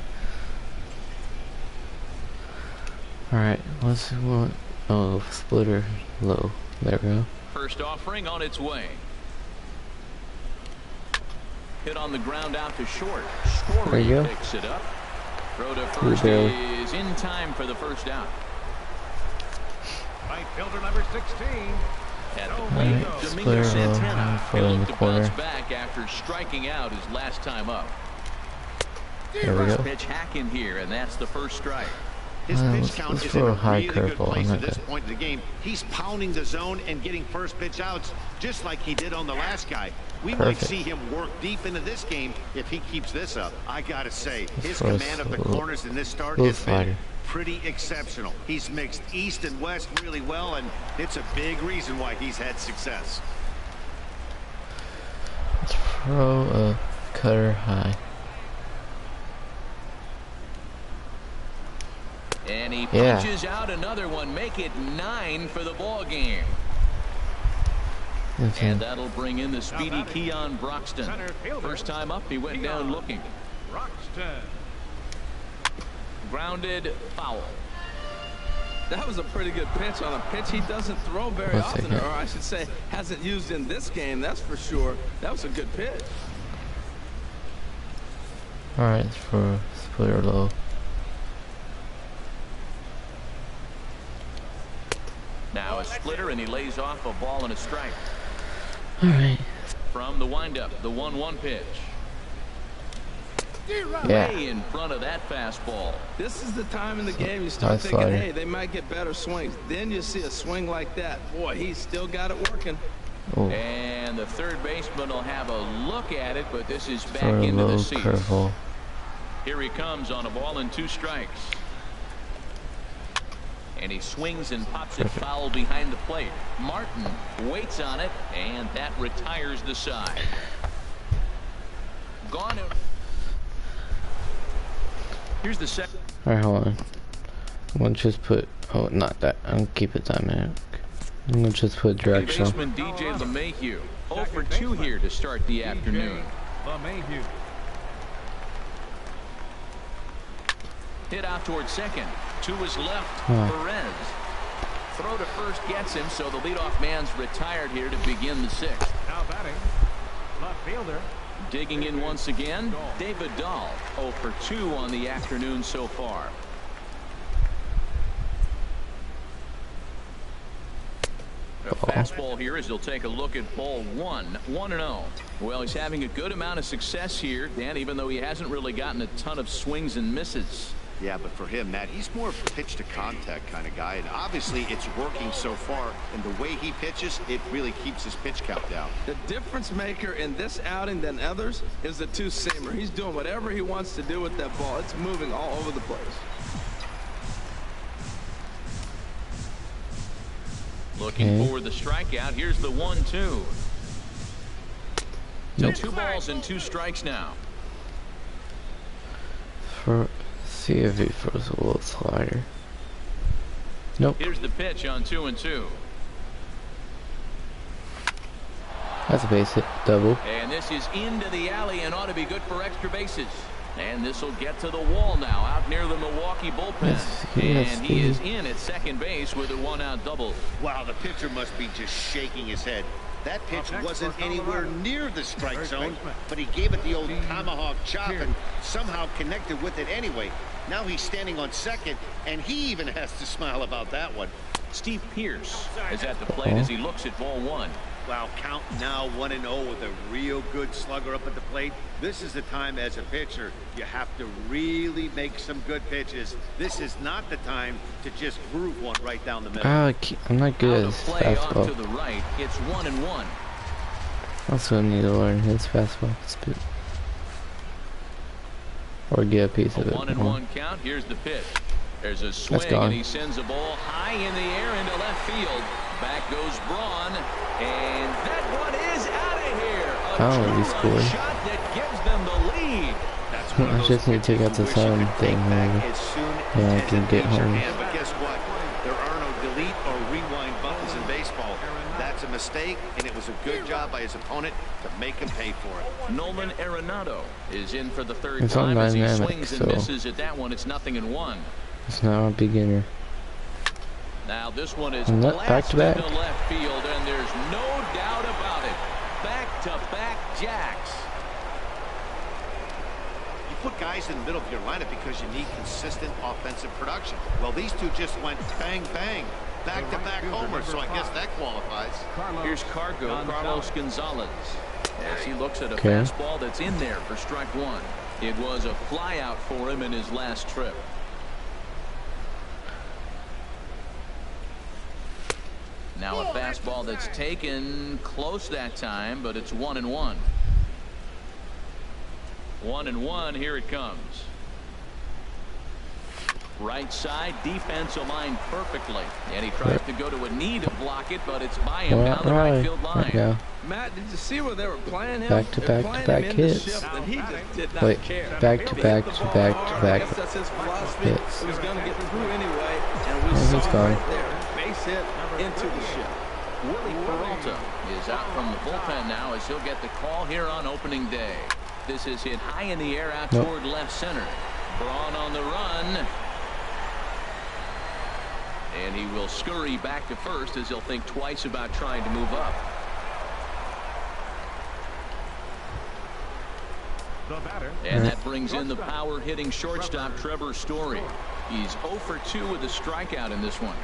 Alright, let's see what. Oh, splitter low. There we go. First offering on its way. Hit on the ground out to short. There you Story go. picks it up. Throw to first barely. is in time for the first out. Right fielder number 16. At the Alright, plate, splitter Domingo low. Santana. Put it He'll in look the to bounce corner. back after striking out his last time up. There we go. Pitch hack in here, and that's the first strike. His Let's- pitch count let's is throw in a a high really good curveball. place I'm at not this gonna- point in the game. He's pounding the zone and getting first pitch outs just like he did on the last guy. We might Perfect. see him work deep into this game if he keeps this up. I gotta say, his throw command of the a little- corners in this start little has been slider. pretty exceptional. He's mixed east and west really well, and it's a big reason why he's had success. Let's throw a cutter high. And he Yeah. punches out another one, make it 9 for the ball game. Okay. And that'll bring in the speedy Keon Broxton. First time up, he went down looking. Roxton. Grounded, foul. That was a pretty good pitch on a pitch he doesn't throw very One often, second. or I should say hasn't used in this game, that's for sure. That was a good pitch. Alright, let's throw a splitter low. Now a splitter, and he lays off a ball and a strike. Alright. From the windup, the 1-1 pitch. Yeah. Way in front of that fastball. This is the time in the game you start Nice thinking, slider. hey, they might get better swings. Then you see a swing like that. Boy, he's still got it working. Oh, And the third baseman will have a look at it, but this is back throw a into low the seats. curveball. Here he comes on a ball and 2 strikes. And he swings and pops it Perfect. foul behind the plate. Martin waits on it, and that retires the side. Gone. Here's the second. Alright, hold on. I'm gonna just put. Oh, not that. I'm gonna keep it dynamic. I'm gonna just put directional. Baseman DJ LeMahieu. 0 for 2 here to start the afternoon. LeMahieu. Hit out towards second. To his left, Huh. Perez. Throw to first gets him, so the leadoff man's retired here to begin the 6th. Now batting, left fielder. Digging in once again, David Dahl. 0 for 2 on the afternoon so far. A fastball here as he'll take a look at ball 1. 1-0. Well, he's having a good amount of success here, Dan, even though he hasn't really gotten a ton of swings and misses. Yeah, but for him, Matt, he's more of a pitch to contact kind of guy, and obviously it's working so far, and the way he pitches, it really keeps his pitch count down. The difference maker in this outing than others is the two-seamer. He's doing whatever he wants to do with that ball. It's moving all over the place. Looking for the strikeout. Here's the 1-2. So 2 balls and 2 strikes now. See if he throws a little slider. Nope. Here's the pitch on 2-2. That's a base hit, double. And this is into the alley and ought to be good for extra bases. And this will get to the wall now, out near the Milwaukee bullpen. And he is in at second base with a 1-out double. Wow, the pitcher must be just shaking his head. That pitch wasn't anywhere near the strike zone, but he gave it the old tomahawk chop and somehow connected with it anyway. Now he's standing on second, and he even has to smile about that one. Steve Pierce is at the plate as he looks at ball 1. Wow, count now 1-0 with a real good slugger up at the plate. This is the time as a pitcher you have to really make some good pitches. This is not the time to just groove one right down the middle. I'm not good at fastball. To the right, it's 1-1. Also need to learn his fastball speed. Or get a piece of it. 1-1 count. Here's the pitch. There's a swing, and he sends a ball high in the air into left field. Back goes Braun, and that one is out of here. A two-run shot that gives them the lead. I just need to take out the sound thing, maybe. Yeah, I can get home. But guess what? There are no delete or rewind buttons in baseball. That's a mistake, and it was a good job by his opponent to make him pay for it. Nolan Arenado is in for the third time as he swings and misses at that one. It's 0-1. It's not a beginner. Now this one is back to back. Into left field, and there's no doubt about it. Back-to-back jacks. You put guys in the middle of your lineup because you need consistent offensive production. Well, these two just went bang, bang. Back-to-back homers, so I guess that qualifies. Here's Carlos Gonzalez, as he looks at a fastball that's in there for strike 1. It was a flyout for him in his last trip. Now a fastball that's taken close that time, but it's 1-1. 1-1, here it comes. Right side, defense aligned perfectly, and he tries to go to a knee to block it, but it's by him down the right field line. Matt, did you see where they were playing him? Back-to-back hits. And he just did not Wait, care. back-to-back I guess that's his philosophy. hits. He was going to get through anyway, and we he's saw gone. right there. Base hit into the shift. Willie Peralta is out from the bullpen now as he'll get the call here on opening day. This is hit high in the air out toward left center. Braun on the run. And he will scurry back to first as he'll think twice about trying to move up. And that brings in the power hitting shortstop Trevor Story. He's 0 for 2 with a strikeout in this one.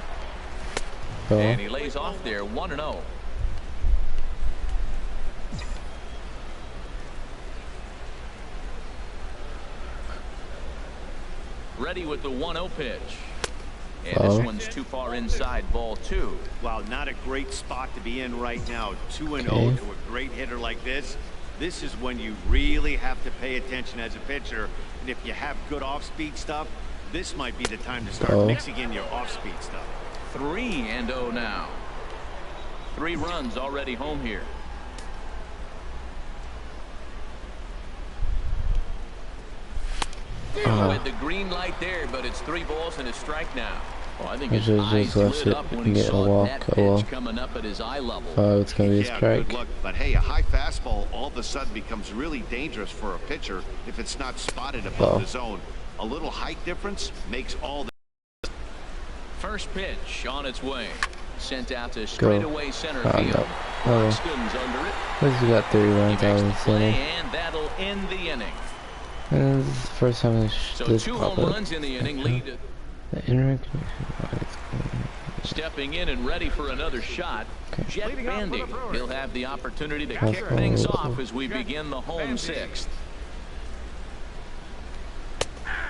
And he lays off there 1-0. Ready with the 1-0 pitch. And this one's too far inside, ball 2. Wow, not a great spot to be in right now. 2-0 to a great hitter like this. This is when you really have to pay attention as a pitcher. And if you have good off-speed stuff, this might be the time to start mixing in your off-speed stuff. 3-0 now. 3 runs already home here. With the green light there, but it's 3 balls and a strike now. Well, I think his eyes lit up when he saw that pitch coming up at his eye level. Oh, it's going to be a strike. Good luck. But hey, a high fastball all of a sudden becomes really dangerous for a pitcher if it's not spotted above the zone. A little height difference makes all the... First pitch on its way. Sent out to straightaway center field. No. Buxton's under it. At least got 3 runs out of the center. And that'll end the inning. And this is the first time this 2 home runs in the inning lead. The internet Stepping in and ready for another shot. Jet Bandy. He'll have the opportunity to kick things off as we begin the home 6th.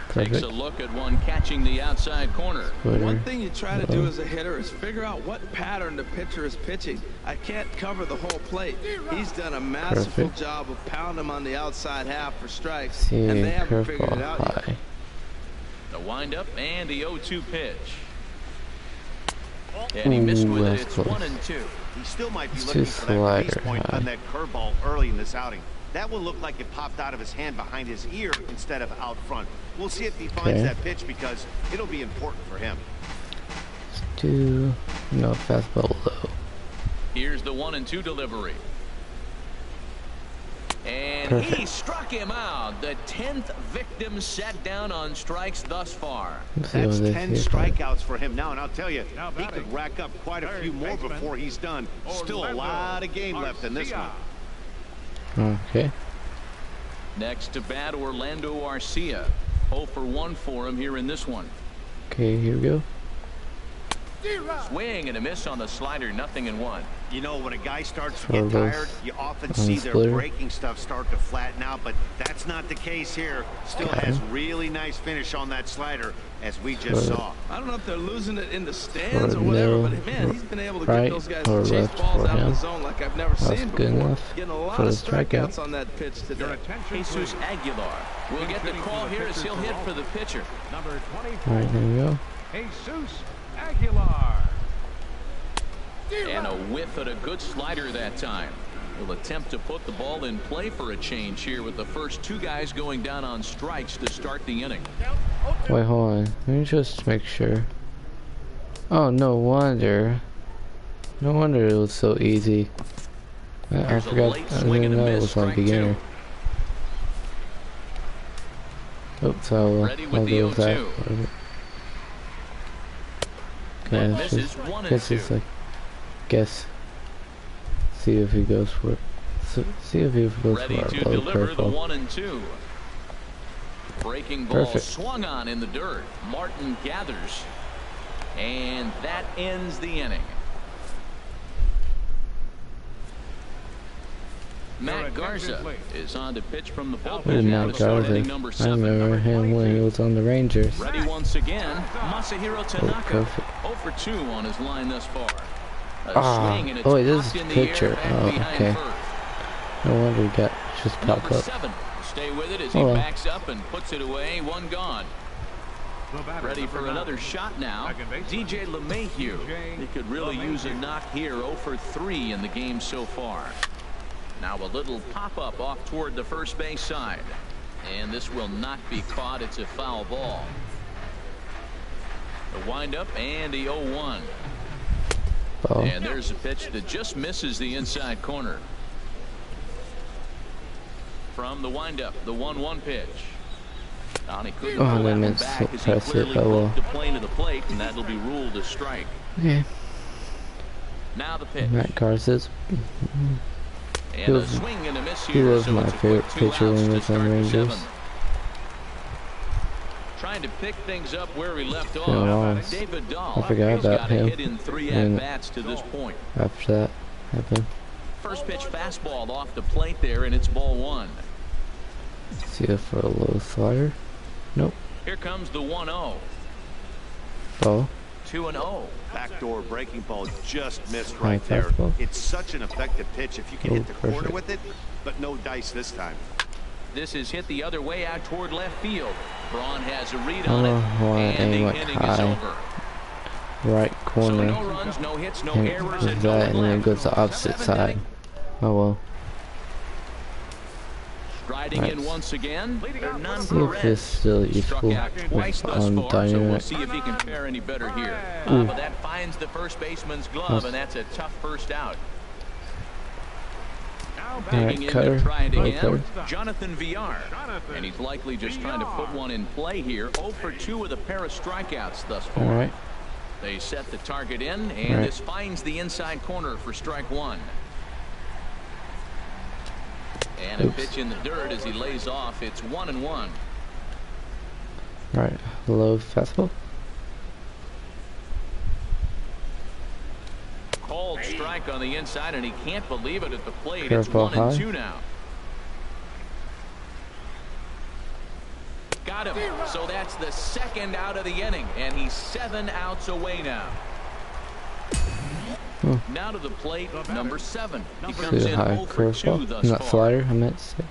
Takes a look at one catching the outside corner. One thing you try to do as a hitter is figure out what pattern the pitcher is pitching. I can't cover the whole plate. He's done a masterful job of pounding him on the outside half for strikes, and they haven't figured it out yet. The windup and the 0-2 pitch. And he missed with it. It's 1-2. He still might be looking for that release point on that curveball early in this outing. That one looked like it popped out of his hand behind his ear instead of out front. We'll see if he finds that pitch because it'll be important for him. No fastball low. Here's the 1-2 delivery. And he struck him out. The 10th victim set down on strikes thus far. That's 10 strikeouts for him now, and I'll tell you, he could rack up quite a few more before he's done. Still a lot of game left in this one. Okay. Next to bat, Orlando Arcia. 0 for 1 for him here in this one. Okay, here we go. Swing and a miss on the slider, 0-1. You know, when a guy starts to get tired, you often see their breaking stuff start to flatten out, but that's not the case here. Still has really nice finish on that slider, as we just saw. I don't know if they're losing it in the stands or whatever, but man, he's been able to get those guys to chase balls out of the zone like I've never seen before. Getting a lot of strikeouts on that pitch today. Jesus Aguilar will get the call here as he'll hit for the pitcher. Number 24. All right, there we go. Jesus Aguilar. And a whiff at a good slider that time. He'll attempt to put the ball in play for a change here with the first two guys going down on strikes to start the inning. Wait, hold on. Let me just make sure. Oh, no wonder. No wonder it was so easy. I forgot. I didn't know it was on beginner. Oops, I'll go with that. Okay, let's just like see if he goes for it. See if he goes for our low curveball. 1-2. Breaking ball swung on in the dirt. Martin gathers, and that ends the inning. Matt Garza is on to pitch from the bullpen now to start inning number 7. I remember him when he was on the Rangers. Ready once again, Masahiro Tanaka. 0 for 2 on his line thus far. Oh, this is pitcher. Oh, okay. No wonder he got just popped up. 7. Stay with it as he backs up and puts it away. One gone. Ready for another shot now. DJ LeMahieu. He could really use a knock here. 0 for 3 in the game so far. Now a little pop-up off toward the first base side. And this will not be caught. It's a foul ball. The windup and the 0-1. And there's a pitch that just misses the inside corner. From the windup, the 1-1 pitch. He couldn't pull that one back as he clearly poked the plane to the plate, and that'll be ruled a strike. Okay. Now the pitch. Matt Garza's. And a swing and a miss here. He was my favorite pitcher when he was on Rangers. Trying to pick things up where he left off. David Dahl. I forgot about him. Hit in 3 at-bats to this point. After that happened. First pitch fastball off the plate there, and it's ball 1. See if for a low slider. Nope. Here comes the 1-0. Ball. 2-0. Backdoor breaking ball just missed right there. It's such an effective pitch if you can hit the corner with it, but no dice this time. This is hit the other way out toward left field. Braun has a read on it, and the inning is over. Right corner. So no runs, no hits, no errors, and that, and then it goes the opposite side. Oh well. Striding in once again. See if it's still useful on Dynamic. We'll see if he can fare any better here. But that finds the first baseman's glove, and that's a tough first out. Digging in to try it again, Jonathan Villar. And he's likely just trying to put one in play here. 0 for 2 with a pair of strikeouts thus far. They set the target in, and this finds the inside corner for strike 1. And a pitch in the dirt as he lays off. It's 1-1. Right, low fastball. Called strike on the inside, and he can't believe it at the plate. Curveball it's 1-2 now. got him. So that's the second out of the inning, and he's 7 outs away now. Now to the plate, number 7. He comes in 0 for 2 thus Not far. slider, I meant to say.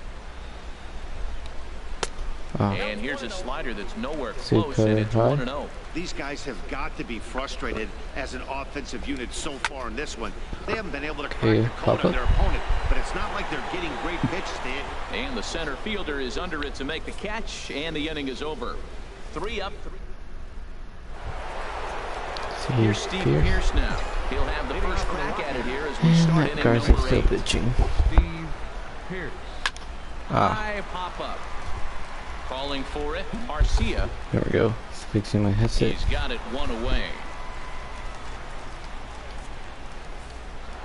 And here's a slider that's nowhere close, and it's 1-0. These guys have got to be frustrated as an offensive unit so far in this one. They haven't been able to crack the code on their opponent, but it's not like they're getting great pitches to hit. And the center fielder is under it to make the catch, and the inning is over. 3 up. Here's Steve Pierce now. He'll have the first crack at it here as we start inning Garza's number still 8. pitching. Steve Pierce. High pop-up. Calling for it, Arcia. There we go. It's fixing my headset. He's got it 1 away.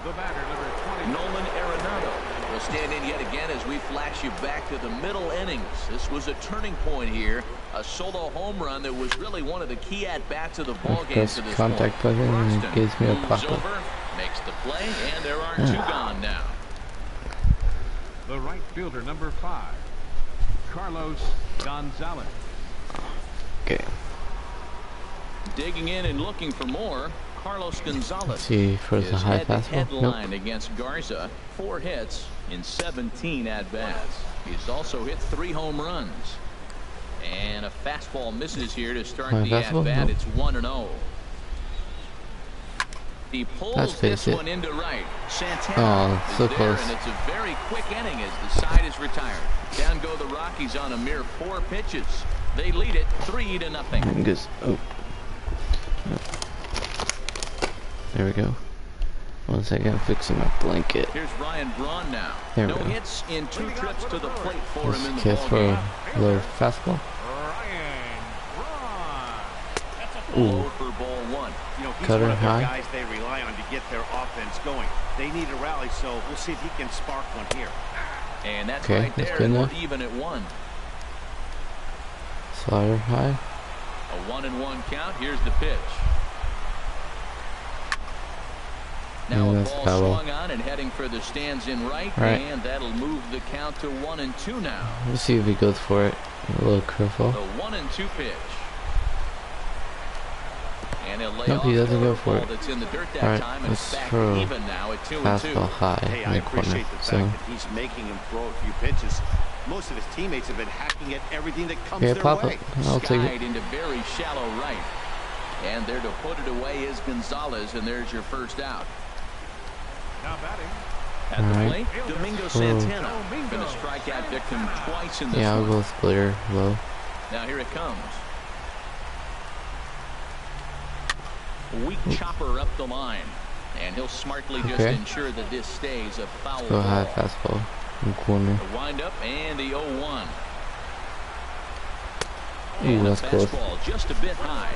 The batter, number 20. Nolan Arenado will stand in yet again as we flash you back to the middle innings. This was a turning point here. A solo home run that was really one of the key at-bats of the ball game Press to this contact point. button and it gives me a Moves pop-up. over, makes the play, and there are 2 gone now. The right fielder, number 5. Carlos Gonzalez. Okay. Digging in and looking for more, Carlos Gonzalez. Let's see for the is high head-to-head fastball. line Nope. against Garza. 4 hits in 17 at-bats. He's also hit 3 home runs. And a fastball misses here to start High the fastball? at-bat. Nope. It's 1-0. He pulls this one into right. Santana Oh, so is there, close. and it's a very quick inning as the side is retired. Down go the Rockies on a mere 4 pitches. They lead it 3-0. Just, oh. There we go. 1 second, I'm fixing my blanket. Here's Ryan Braun now. There we No go. hits in 2 trips to the plate for him in the Kiss ball for game. a low fastball. Ryan Braun. Low for ball 1. You know, he's Cutter one of their high. guys they rely on to get their offense going. They need a rally, so we'll see if he can spark one here. And that's Okay, right that's there, good and we're enough. even at 1. Slider high. A 1-1 count. Here's the pitch. Now Yeah, a that's ball foul. swung on and heading for the stands in right, Right. and that'll move the count to 1-2 now. Let's see if he goes for it. A little curveball. The 1-2 pitch. And he'll lay Nope, off he doesn't the go for curveball it. that's in the dirt that Alright, time, and it's let's back throw even now at 2-2. Fastball high Hey, in I the corner. appreciate the fact So, that he's making him throw a few pitches. Most of his teammates have been hacking at everything that comes yeah, their pop way. it. I'll take Skied it. into very shallow right. And there to put it away is Gonzalez, and there's your first out. Now batting. At the Alright. plate, Domingo Santana. Been a strikeout victim twice in this Yeah, I'll one. go splitter low. Now here it comes. Weak chopper up the line. And he'll smartly just Okay. ensure that this stays a foul Go high ball. fastball in corner. The windup and the 0-1. Ooh, And that's the close. fastball just a bit high.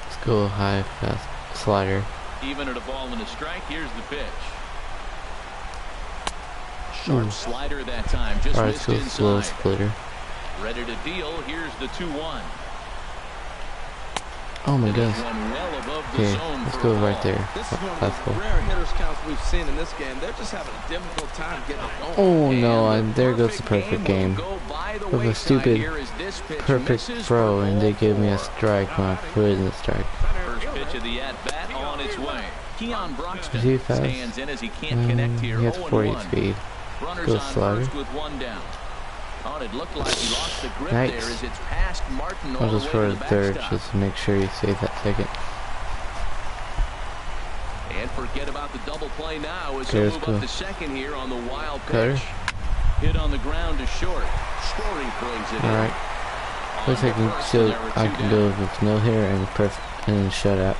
Let's go high fast slider. Even at a ball and a strike, here's the pitch. Sharp slider that time, just Alright, missed let's go slow inside. splitter. Ready to deal, here's the 2-1. Oh my This goodness. one well above the Okay, zone let's for go a right ball. there. This is one of Fastball. the rare hitters counts we've seen in this game. They're just having a difficult time getting it going. Oh no, And and there goes the perfect game. will go by the With a wayside stupid here as this pitch perfect misses throw for and they ball gave me a 4. strike when I put it in the strike. First pitch of the at-bat on its way. Keon Broxton Is he fast? stands in as he can't connect here. He has 40 0-1. speed. Runners Go on slider. first with 1 down. Oh, it looked like he lost the grip Nice. there as it's past Martin all I'll the just way throw to to the third backstop. just to make sure you save that second. And forget about the double play now as Okay, he'll let's move go. up to second here on the wild Cutter. pitch. Hit on the ground to short. Story brings it Alright. in. Looks like I can go with no hitter and and shutout.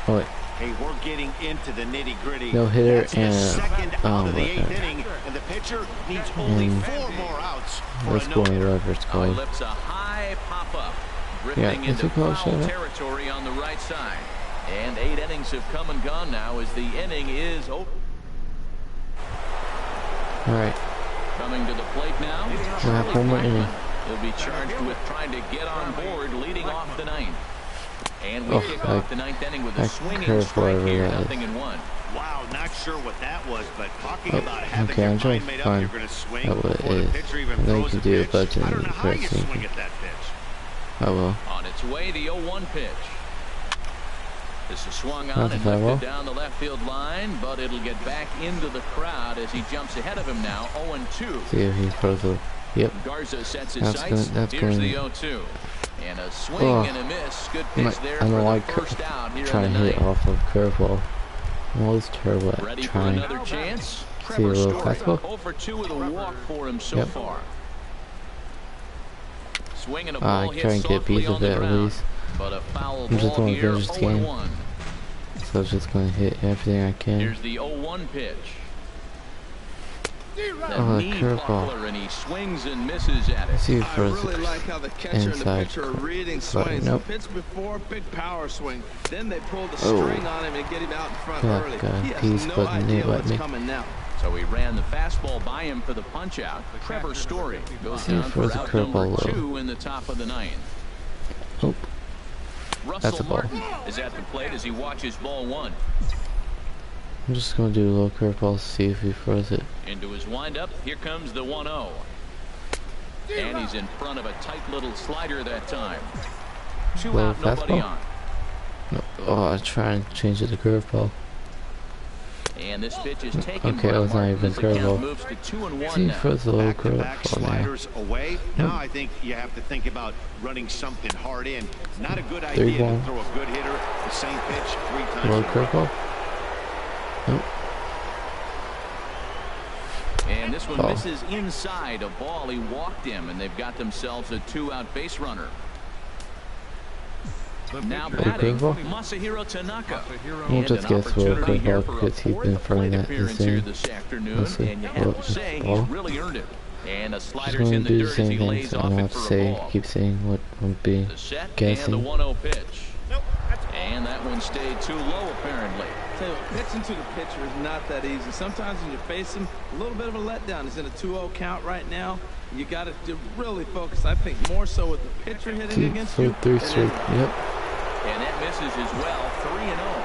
Oh wait. Hey, we're getting into the nitty-gritty. No hitter That's his and second out of the 8th whatever. inning, and the pitcher needs only And 4 more outs for Let's a go no-hitter. in wherever it's Oh, going. lips a high pop-up. Drifting Yeah, into it's a close foul shutout. territory on the right side. And 8 innings have come and gone now as the inning is over. Alright. Coming to the plate now. We'll have one more inning. He'll be charged with trying to get on board leading off the 9th. And we Oh, kick I- off the 9th inning with a I swinging curve strike whatever here, that is. 0-1. Wow, not sure what that was, but talking about having okay, your I'm trying mind to made up, find you're going to swing out what it before the is. pitcher even I know you throws can a do a pitch. button I don't know and how you pressing. swing at that pitch. Oh well. On its way, the 0-1 pitch. This is swung on Not and a foul. lifted down the left field line, but it'll get back into the crowd as he jumps ahead of him now, 0-2. See if he throws a. Yep. Garza sets his That's sights. good. That's Here's good. the 0-2. And a swing Oh. and a miss. Good pitch there I for don't the like first out here trying in to the hit ninth. off of curveball. I'm always terrible at Ready for trying. another chance? See a Trevor little Story, fastball. 0 for 2 with a walk for him so Yep. far. Swinging a I ball try hit and get a softly piece on of the it at ground, least. but a foul I'm just ball gonna here, finish this game. 0-1. So I'm just gonna hit everything I can. Here's the 0-1 pitch. The Oh, knee curveball. buckler, and he swings and misses at it. See if I throws really it like how the catcher and the inside. pitcher are reading But swings. nope. The pitch before, big power swing. Then they pull the Oh. string on him and get him out in front Yeah, early. God, He he's has no putting idea it at what's me. coming now. So he ran the fastball by him for the punch out. Trevor Story goes See if down throws for a out curveball number low. 2 in the top of the ninth. Oh, that's Russell a ball. Martin is at the plate as he watches ball 1. I'm just gonna do a little curveball, see if he throws it. Into his windup, here comes the 1-0. And he's in front of a tight little slider that time. 2 Little out, nobody fastball? on. No. Oh, I try and change it to curveball. And this pitch is taken Okay, by that was not Martin even as the count curveball. moves to 2-1 See, he now. throws a little Back-to-back curveball now. sliders away. Now I think you have to think about running something hard in. Not a good 3-1. idea to throw a good hitter the same pitch 3 times. Little in a row. curveball. Nope. And this one Oh. misses inside a ball. He walked him, and they've got themselves a 2-out base runner. Now batting, curveball? Masahiro Tanaka. We'll And just an guess for a opportunity here curveball for a because he's been fourth throwing plate that the appearance here same. this afternoon, Let's see. and you Well, have to say he's ball. really earned it. And a Just slider's gonna in the do the dirt as same he thing, lays so I off don't it have to for a say, ball. keep saying what I'm being The set and the guessing. 1-0 pitch. And that one stayed too low apparently. Tell you what, pitching to the pitcher is not that easy. Sometimes when you face him, a little bit of a letdown. He's in a 2-0 count right now. You got to really focus, I think, more so with the pitcher hitting See, against so you. 3 than straight. it- Yep. And that misses as well. 3-0.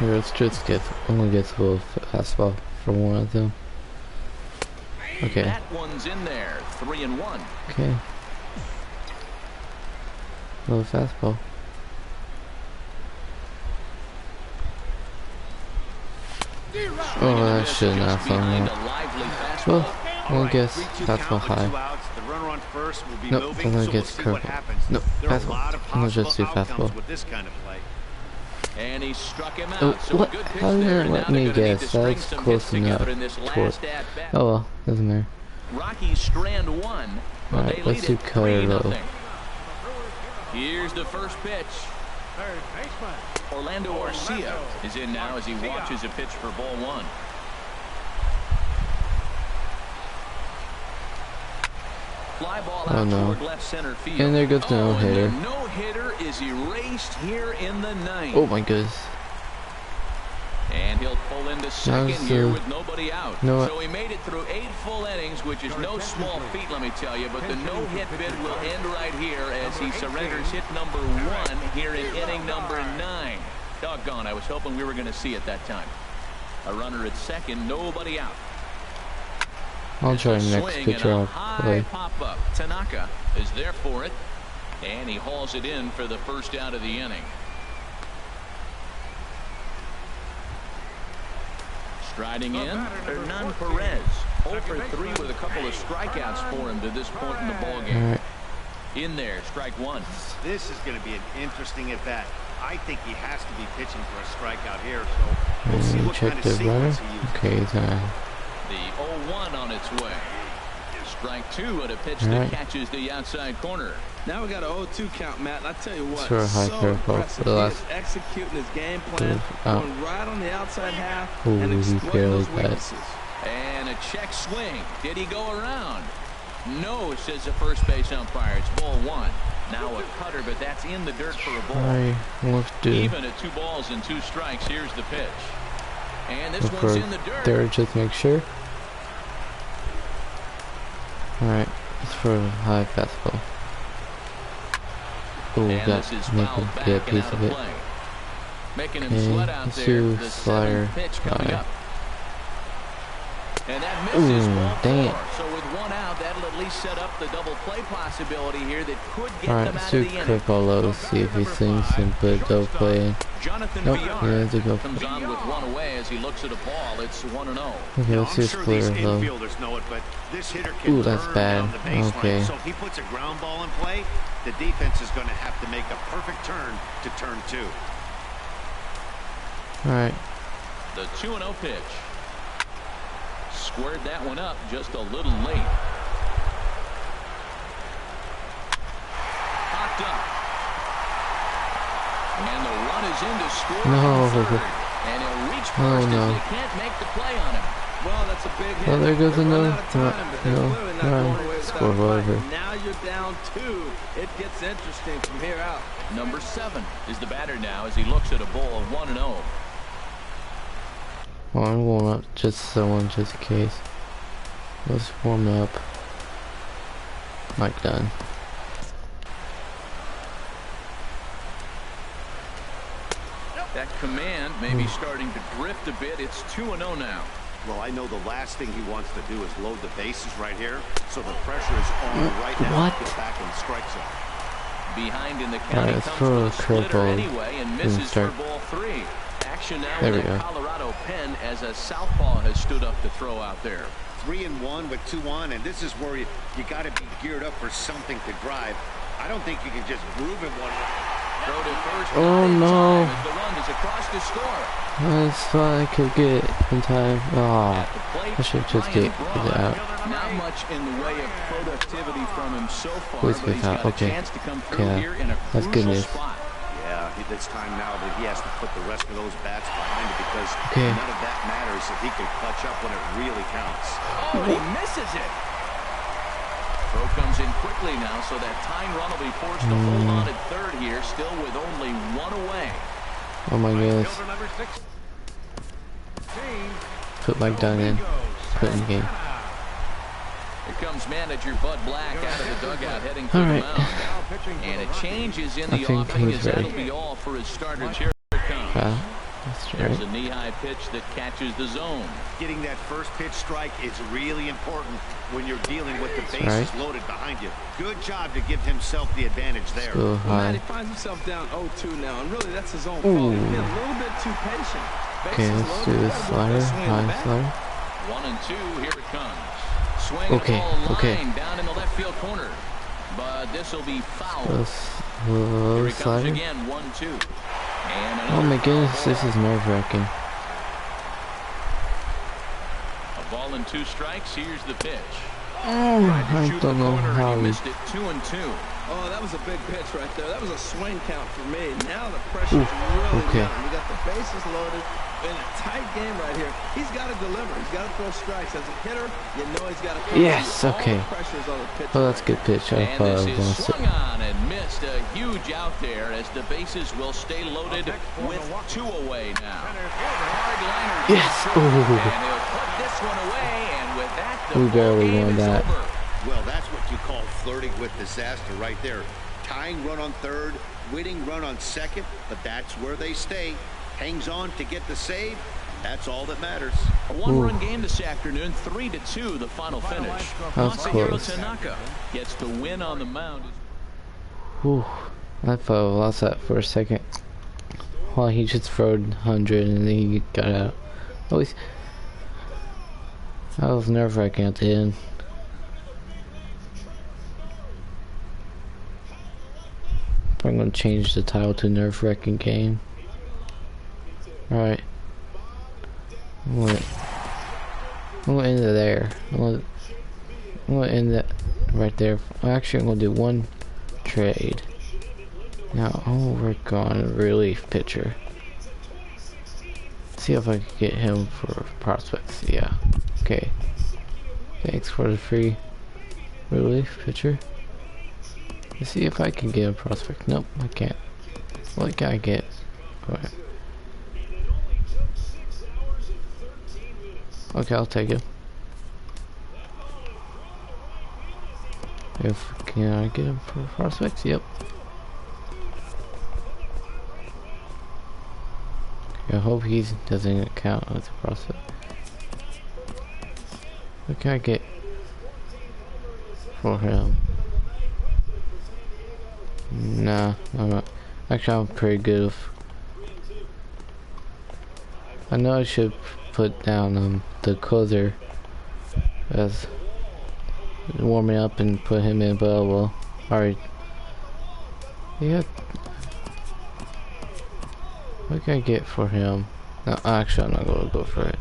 Here, let's just get only gets a little fastball from one of them. Okay. That one's in there. 3-1. Okay. Little fastball. Oh, that should not have Behind thrown a that. lively fastball. Well, I'm gonna guess 3-2 fastball count with 2 high. outs. The runner on first will be Nope, moving, I'm gonna so we'll guess see what curveball. happens. Nope, There are a fastball. lot of I'm gonna possible just do outcomes fastball. with this kind of play. And he struck him out. Oh, So what? a good pitch How did there. it And let now they're me gonna need to guess? string That's some close hits together enough in this for last it. at-bat. Oh well, doesn't matter. Rockies strand 1, but Alright, they let's lead do it color 3-0. low. Here's the first pitch. Third baseman. Orlando Arcia is in now as he watches a pitch for ball 1. Fly ball out no. toward left center field. And there goes the no-hitter. And the no-hitter is erased here in the ninth. Oh my goodness. And he'll pull into second was, here with nobody out. no, So he made it through 8 full innings, which is no small feat, let me tell you. But the no-hit bid will end right here as he surrenders hit number 1 here in inning number 9. Doggone, I was hoping we were going to see it that time. A runner at second, nobody out. I'll try It's a next swing pitcher and a I'll high play. pop-up. Tanaka is there for it, and he hauls it in for the first out of the inning. Striding in, Hernan Perez. 0 for 3 with a couple of strikeouts for him to this point in the ballgame. Alright. In there, strike 1. This is going to be an interesting at-bat. I think he has to be pitching for a strikeout here, so we'll see what Check kind the of runner. sequence he uses. Okay, he's not. The 0-1 on its way. Strike 2 at a pitch that Alright. catches the outside corner. Now we got an 0-2 count, Matt, and I tell you what, For a high so curveball impressive. for the He last- is executing his game plan, out. going right on the outside half, Ooh, and he exploiting barely those got it. weaknesses. And a check swing. Did he go around? No, says the first base umpire. It's ball 1. Now a cutter, but that's in the dirt for a ball. Alright, let's do Even at 2 balls and 2 strikes. Here's the pitch. And this look one's for in the dirt. third, just make sure. Alright, it's for a high fastball. Oh, And got this is make fouled him back get a and piece out of of it. play. Making him Okay, sweat out let's there. do The slider. seventh pitch coming Alright. up. And that misses ball dang it. 4. So with one out, that'll at least set up the double play possibility here that could get Alright, them let's out do of the inning. triple low, see if he swings and put a double play in. Jonathan Nope, Villar he has to go. comes on with one away as he looks at a ball. It's 1-0. Okay, let's do I'm sure these splitter low. infielders know it, but this hitter can Ooh, that's burn bad. down the baseline. Okay. So if he puts a ground ball in play, the defense is going to have to make a perfect turn to turn 2. Alright. The 2-0 pitch. Squared that one up just a little late. Popped up. And the run is in to score No. from third. And he'll reach Oh, first no. if they can't make the play on him. Well, that's a big hit. Well, there goes They're running another. out of time, but they're No, clearly not going away run. without Score a fight. whatever. Now you're down 2. It gets interesting from here out. Number 7 is the batter now as he looks at a ball of 1-0. Well, I'm warm up just someone just in case. Let's warm up. Mic done. That command may be starting to drift a bit. It's 2-0 now. Well, I know the last thing he wants to do is load the bases right here, so the pressure is on right now What? to get back in the strike zone. Behind in the count, he let's comes throw with a a splitter curveball anyway and and misses for start. ball 3. Action now There in we that go. Colorado pen as a southpaw has stood up to throw out there. 3-1 with 2 on, and this is where you got to be geared up for something to drive. I don't think you can just groove him one way. Throw to first. Oh, not in no. time as the run is across to score. That's thought I could get it in time. Oh, At the plate, I should just Ryan get Braun. it out. Not much in the way of productivity from him so far, Please but get he's out. got Okay. a chance to come through Yeah, here in a that's good crucial news. spot. Yeah, it's time now that he has to put the rest of those bats behind it because Okay. none of that matters if he can clutch up when it really counts. Oh, he misses it. Throw comes in quickly now, so that tying run will be forced to hold on at third here, still with only one away. Oh my goodness. Fielder number 16. Put mic down in. Put in the game. Here comes manager Bud Black out of the dugout heading for All the right. mound. And a change is in I the think offing he's as that'll ready. be all for his starters. Here it comes. That's There's right. a knee-high pitch that catches the zone. Getting that first pitch strike is really important when you're dealing with the bases right. loaded behind you. Good job to give himself the advantage there. Go Well, Matt, he high. finds himself down 0-2 now, and really that's his own fault. Ooh. He's being a little bit too patient. Okay, Bases let's loaded, do you this gotta work slider. that swing in the High back. slider. 1-2, here it comes. Swing Okay, and a ball okay. line down in the left field corner. But this will be foul. Slow Here he comes slider. again, 1-2. And Oh another my foul goodness, this ball. is nerve-wracking. A ball and 2 strikes. Here's the pitch. Oh, Tried to I shoot don't the know corner, and how he he... missed it. 2-2. Oh, that was a big pitch right there. That was a swing count for me. Now the pressure's Ooh, really okay. down. We got the bases loaded in a tight game right here. He's got to deliver. He's got to throw strikes. As a hitter, you know he's got to come Yes, through. okay. All the pressure's on the pitch. Oh, that's a good pitch. I And thought I this was is going to swung on and missed. A huge out there as the bases will stay loaded with 2 away now. Hard liner. Yes! And Ooh. he'll put this one away, and with that, the We ball barely game won is that. over. Well, that's what you call flirting with disaster right there. Tying run on third, winning run on second, but that's where they stay. Hangs on to get the save. That's all that matters. A one-run game this afternoon, 3-2, the final finish. That was Masahiro close. Tanaka gets the win on the mound. Whew. I thought I lost that for a second. Well, he just throwed 100 and then he got out. Always. That was nerve-wracking at the end. I'm gonna change the title to nerve-wracking game. Alright. I'm gonna end it there. I'm gonna end it right there. Actually, I'm gonna do one trade. Now I'll work on a relief pitcher. See if I can get him for prospects. Yeah. Okay. Thanks for the free relief pitcher. Let's see if I can get a prospect. Nope, I can't. What can I get? Alright. Okay, I'll take it. Can I get him for prospects? Yep. I hope he doesn't count as a prospect. What can I get for him? Nah, I'm not. Actually, I'm pretty good with. I know I should put down the closer as warming up and put him in, but oh well. Alright. Yeah. What can I get for him? No, actually, I'm not gonna go for it.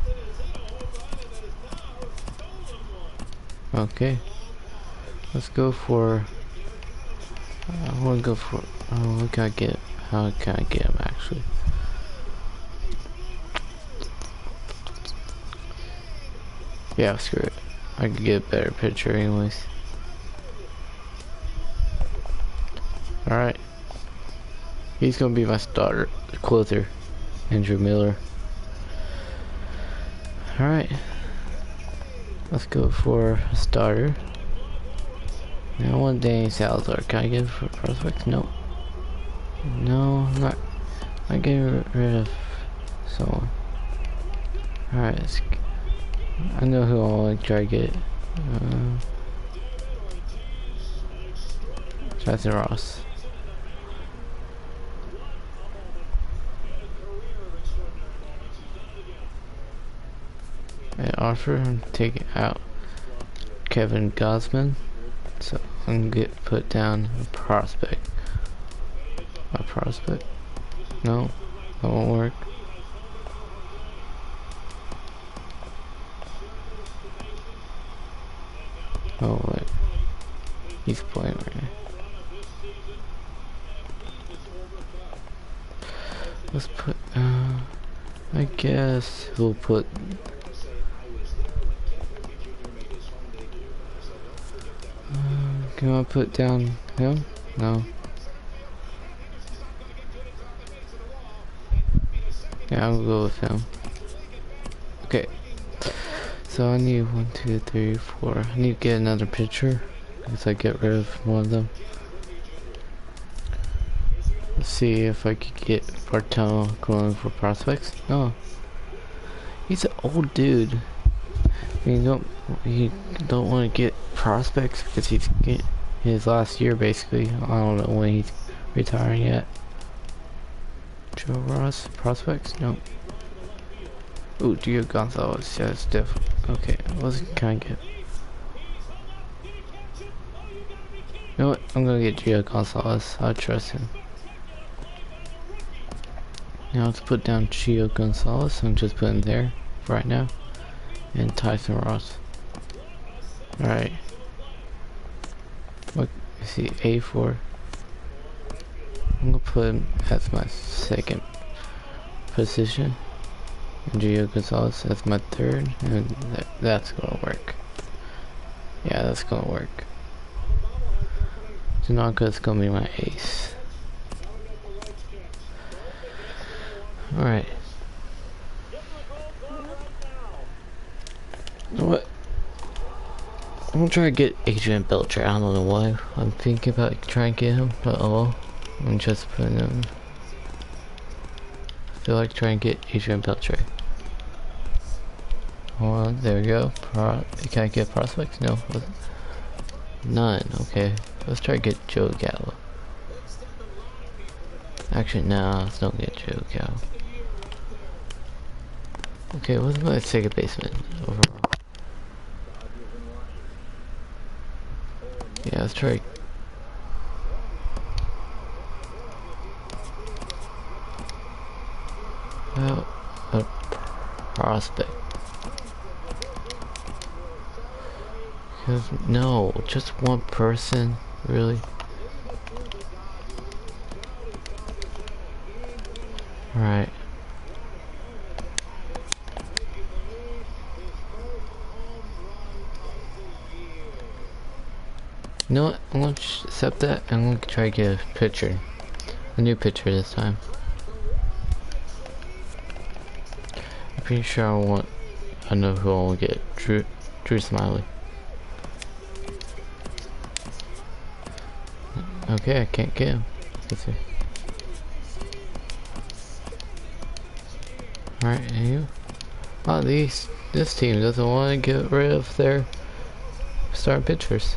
Okay. Let's go for. I wanna go for. Oh, what can I get? How can I get him actually? Yeah, screw it. I could get a better picture anyways. Alright. He's gonna be my starter, closer. Andrew Miller. Alright. Let's go for a starter. Now I want Danny Salazar. Can I get it for prospects? Nope. No, I'm not. I'm getting rid of someone. Alright, I know who I want to try to get. Jonathan Ross. I offer him take out Kevin Gosman, so I'm gonna get put down a prospect. A prospect? No, that won't work. Oh wait, he's playing right now. Let's put. I guess we'll put. Can I put down him? No. Yeah, I'll go with him. Okay. So I need 1, 2, 3, 4. I need to get another pitcher because I get rid of one of them. Let's see if I could get Bartell going for prospects. No. He's an old dude. I mean, you don't want to get prospects because he's getting his last year basically. I don't know when he's retiring yet. Joe Ross, prospects? Nope. Ooh, Gio Gonzalez. Yeah, it's different. Okay, what can I get? You know what? I'm gonna get Gio Gonzalez. I trust him. Now let's put down Gio Gonzalez. I'm just putting there right now. And Tyson Ross. Alright. What is he? A4. I'm gonna put him as my second position. And Gio Gonzalez as my third. And that's gonna work. Yeah, that's gonna work. Tanaka's gonna be my ace. Alright. You know what? I'm gonna try to get Adrian Belcher. I don't know why I'm thinking about trying to get him, but oh well. I'm just putting him. I feel like trying to get Adrian Belcher. Hold on, there we go. Can I get prospects? No. None. Okay. Let's try to get Joe Gallo. Actually, no, let's not get Joe Gallo. Okay, what's my second baseman overall? Yeah, let's try. Well, a prospect. Because, no, just one person, really? Alright. You know what? I'm gonna accept that. I'm gonna try to get a pitcher. A new pitcher this time. I'm pretty sure I know who I'll get. Drew Smiley. Okay, I can't get him. Let's see. Alright, and you? Oh, this team doesn't want to get rid of their star pitchers.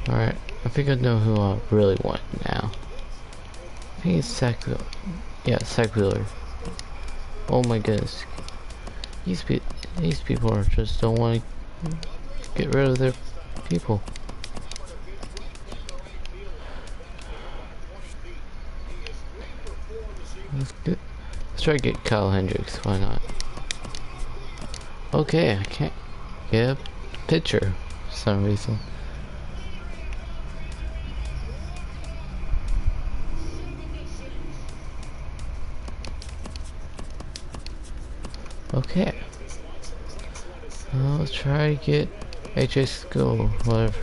Alright, I think I know who I really want now. I think it's Zach Wheeler. Yeah, Zach Wheeler. Oh my goodness. These people are just don't want to get rid of their people. Let's try to get Kyle Hendricks, why not? Okay, I can't get a pitcher for some reason. Okay. I'll try to get HA School, whatever.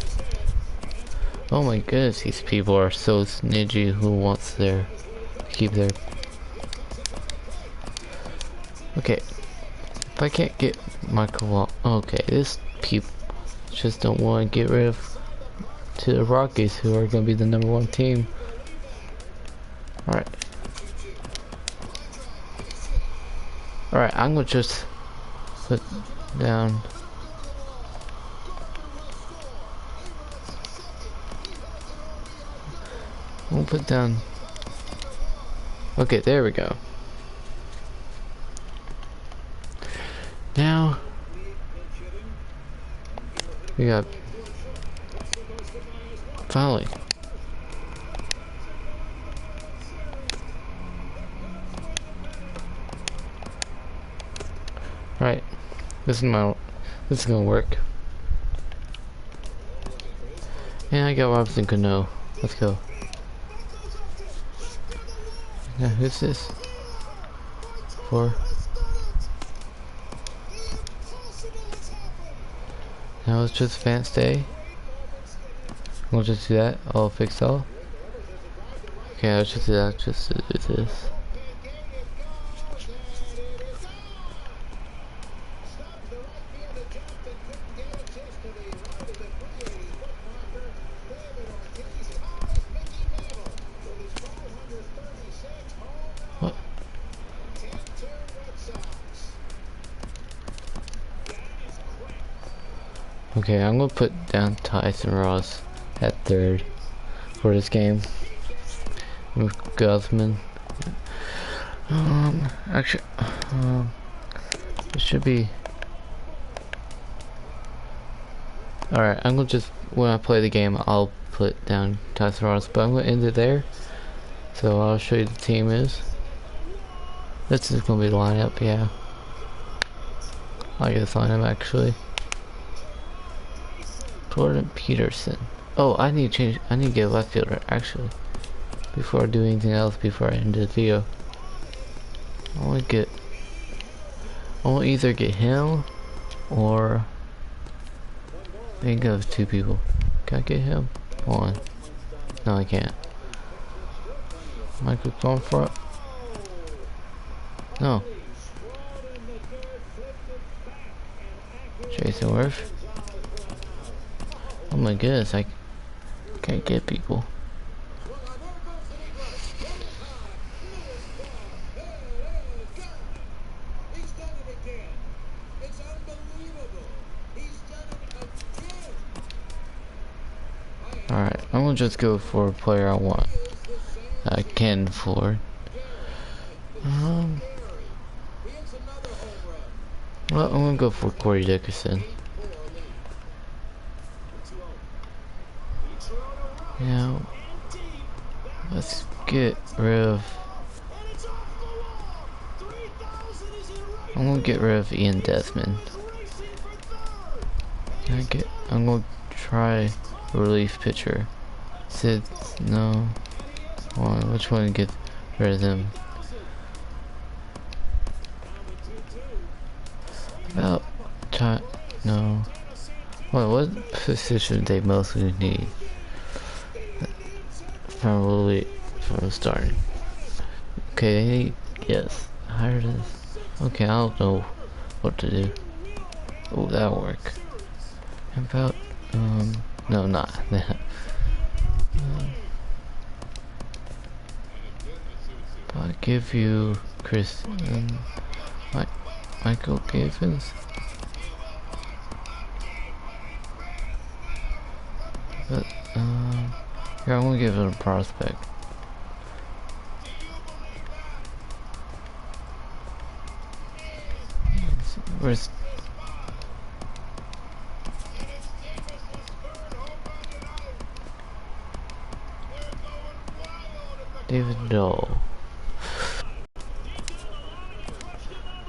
Oh my goodness, these people are so snidgy who wants their keep their. Okay. If I can't get Michael Wall, okay, this people just don't want to get rid of to the Rockies, who are going to be the #1 team. Alright. Alright, I'm going to just put down. We'll put down. Okay, there we go. Now we got finally. Right, this is gonna work. And I got Robinson Cano. Let's go. Now who's this? For. Now it's just advanced day. We'll just do that. I'll fix all. Okay, let's just do that. Just to do this. What? Okay, I'm gonna put down Tyson Ross at 3rd for this game. With Guzman. Actually, it should be. Alright, I'm gonna just, when I play the game, I'll put down Tyson Ross, but I'm gonna end it there. So I'll show you the team is. This is gonna be the lineup, yeah. I'll get this lineup actually. Jordan Peterson. Oh, I need to change. I need to get a left fielder actually. Before I do anything else, before I end the video, I want either get him or think of 2 people. Can I get him? Hold on. No, I can't. Michael going for it? No. Jason Worth. Oh my goodness, I can't get people. Alright, I'm gonna just go for a player I want. I can afford. Well, I'm gonna go for Corey Dickerson. Now, let's get rid of. I'm gonna get rid of Ian Desmond. I'm gonna try relief pitcher. Sid, no. Hold on, which one to get rid of them? About time, no. Well, what position do they mostly need? From starting. Okay, they need, yes. Hire this. Okay, I don't know what to do. Oh, that'll work. How about, no, not that. give you Chris and Michael Gavins. But here, I'm gonna give it a prospect. Where's David Doe?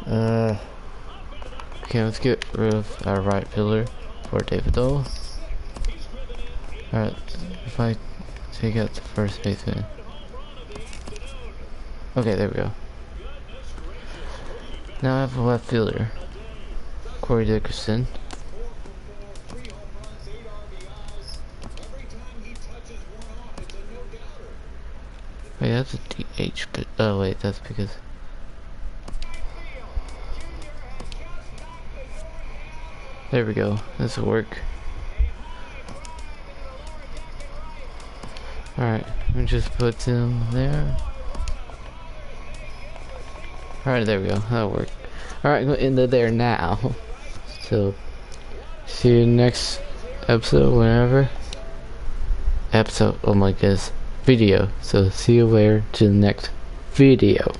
Okay, let's get rid of our right fielder for David Doe. Alright, if I take out the first baseman. Okay, there we go. Now I have a left fielder, Corey Dickerson. Wait, that's a DH, but oh wait, that's because there we go. This will work. Alright, let me just put him there. Alright, there we go. That'll work. Alright, go into there now. So, see you next episode, whenever. Episode, oh my goodness. Video. So, see you later to the next video.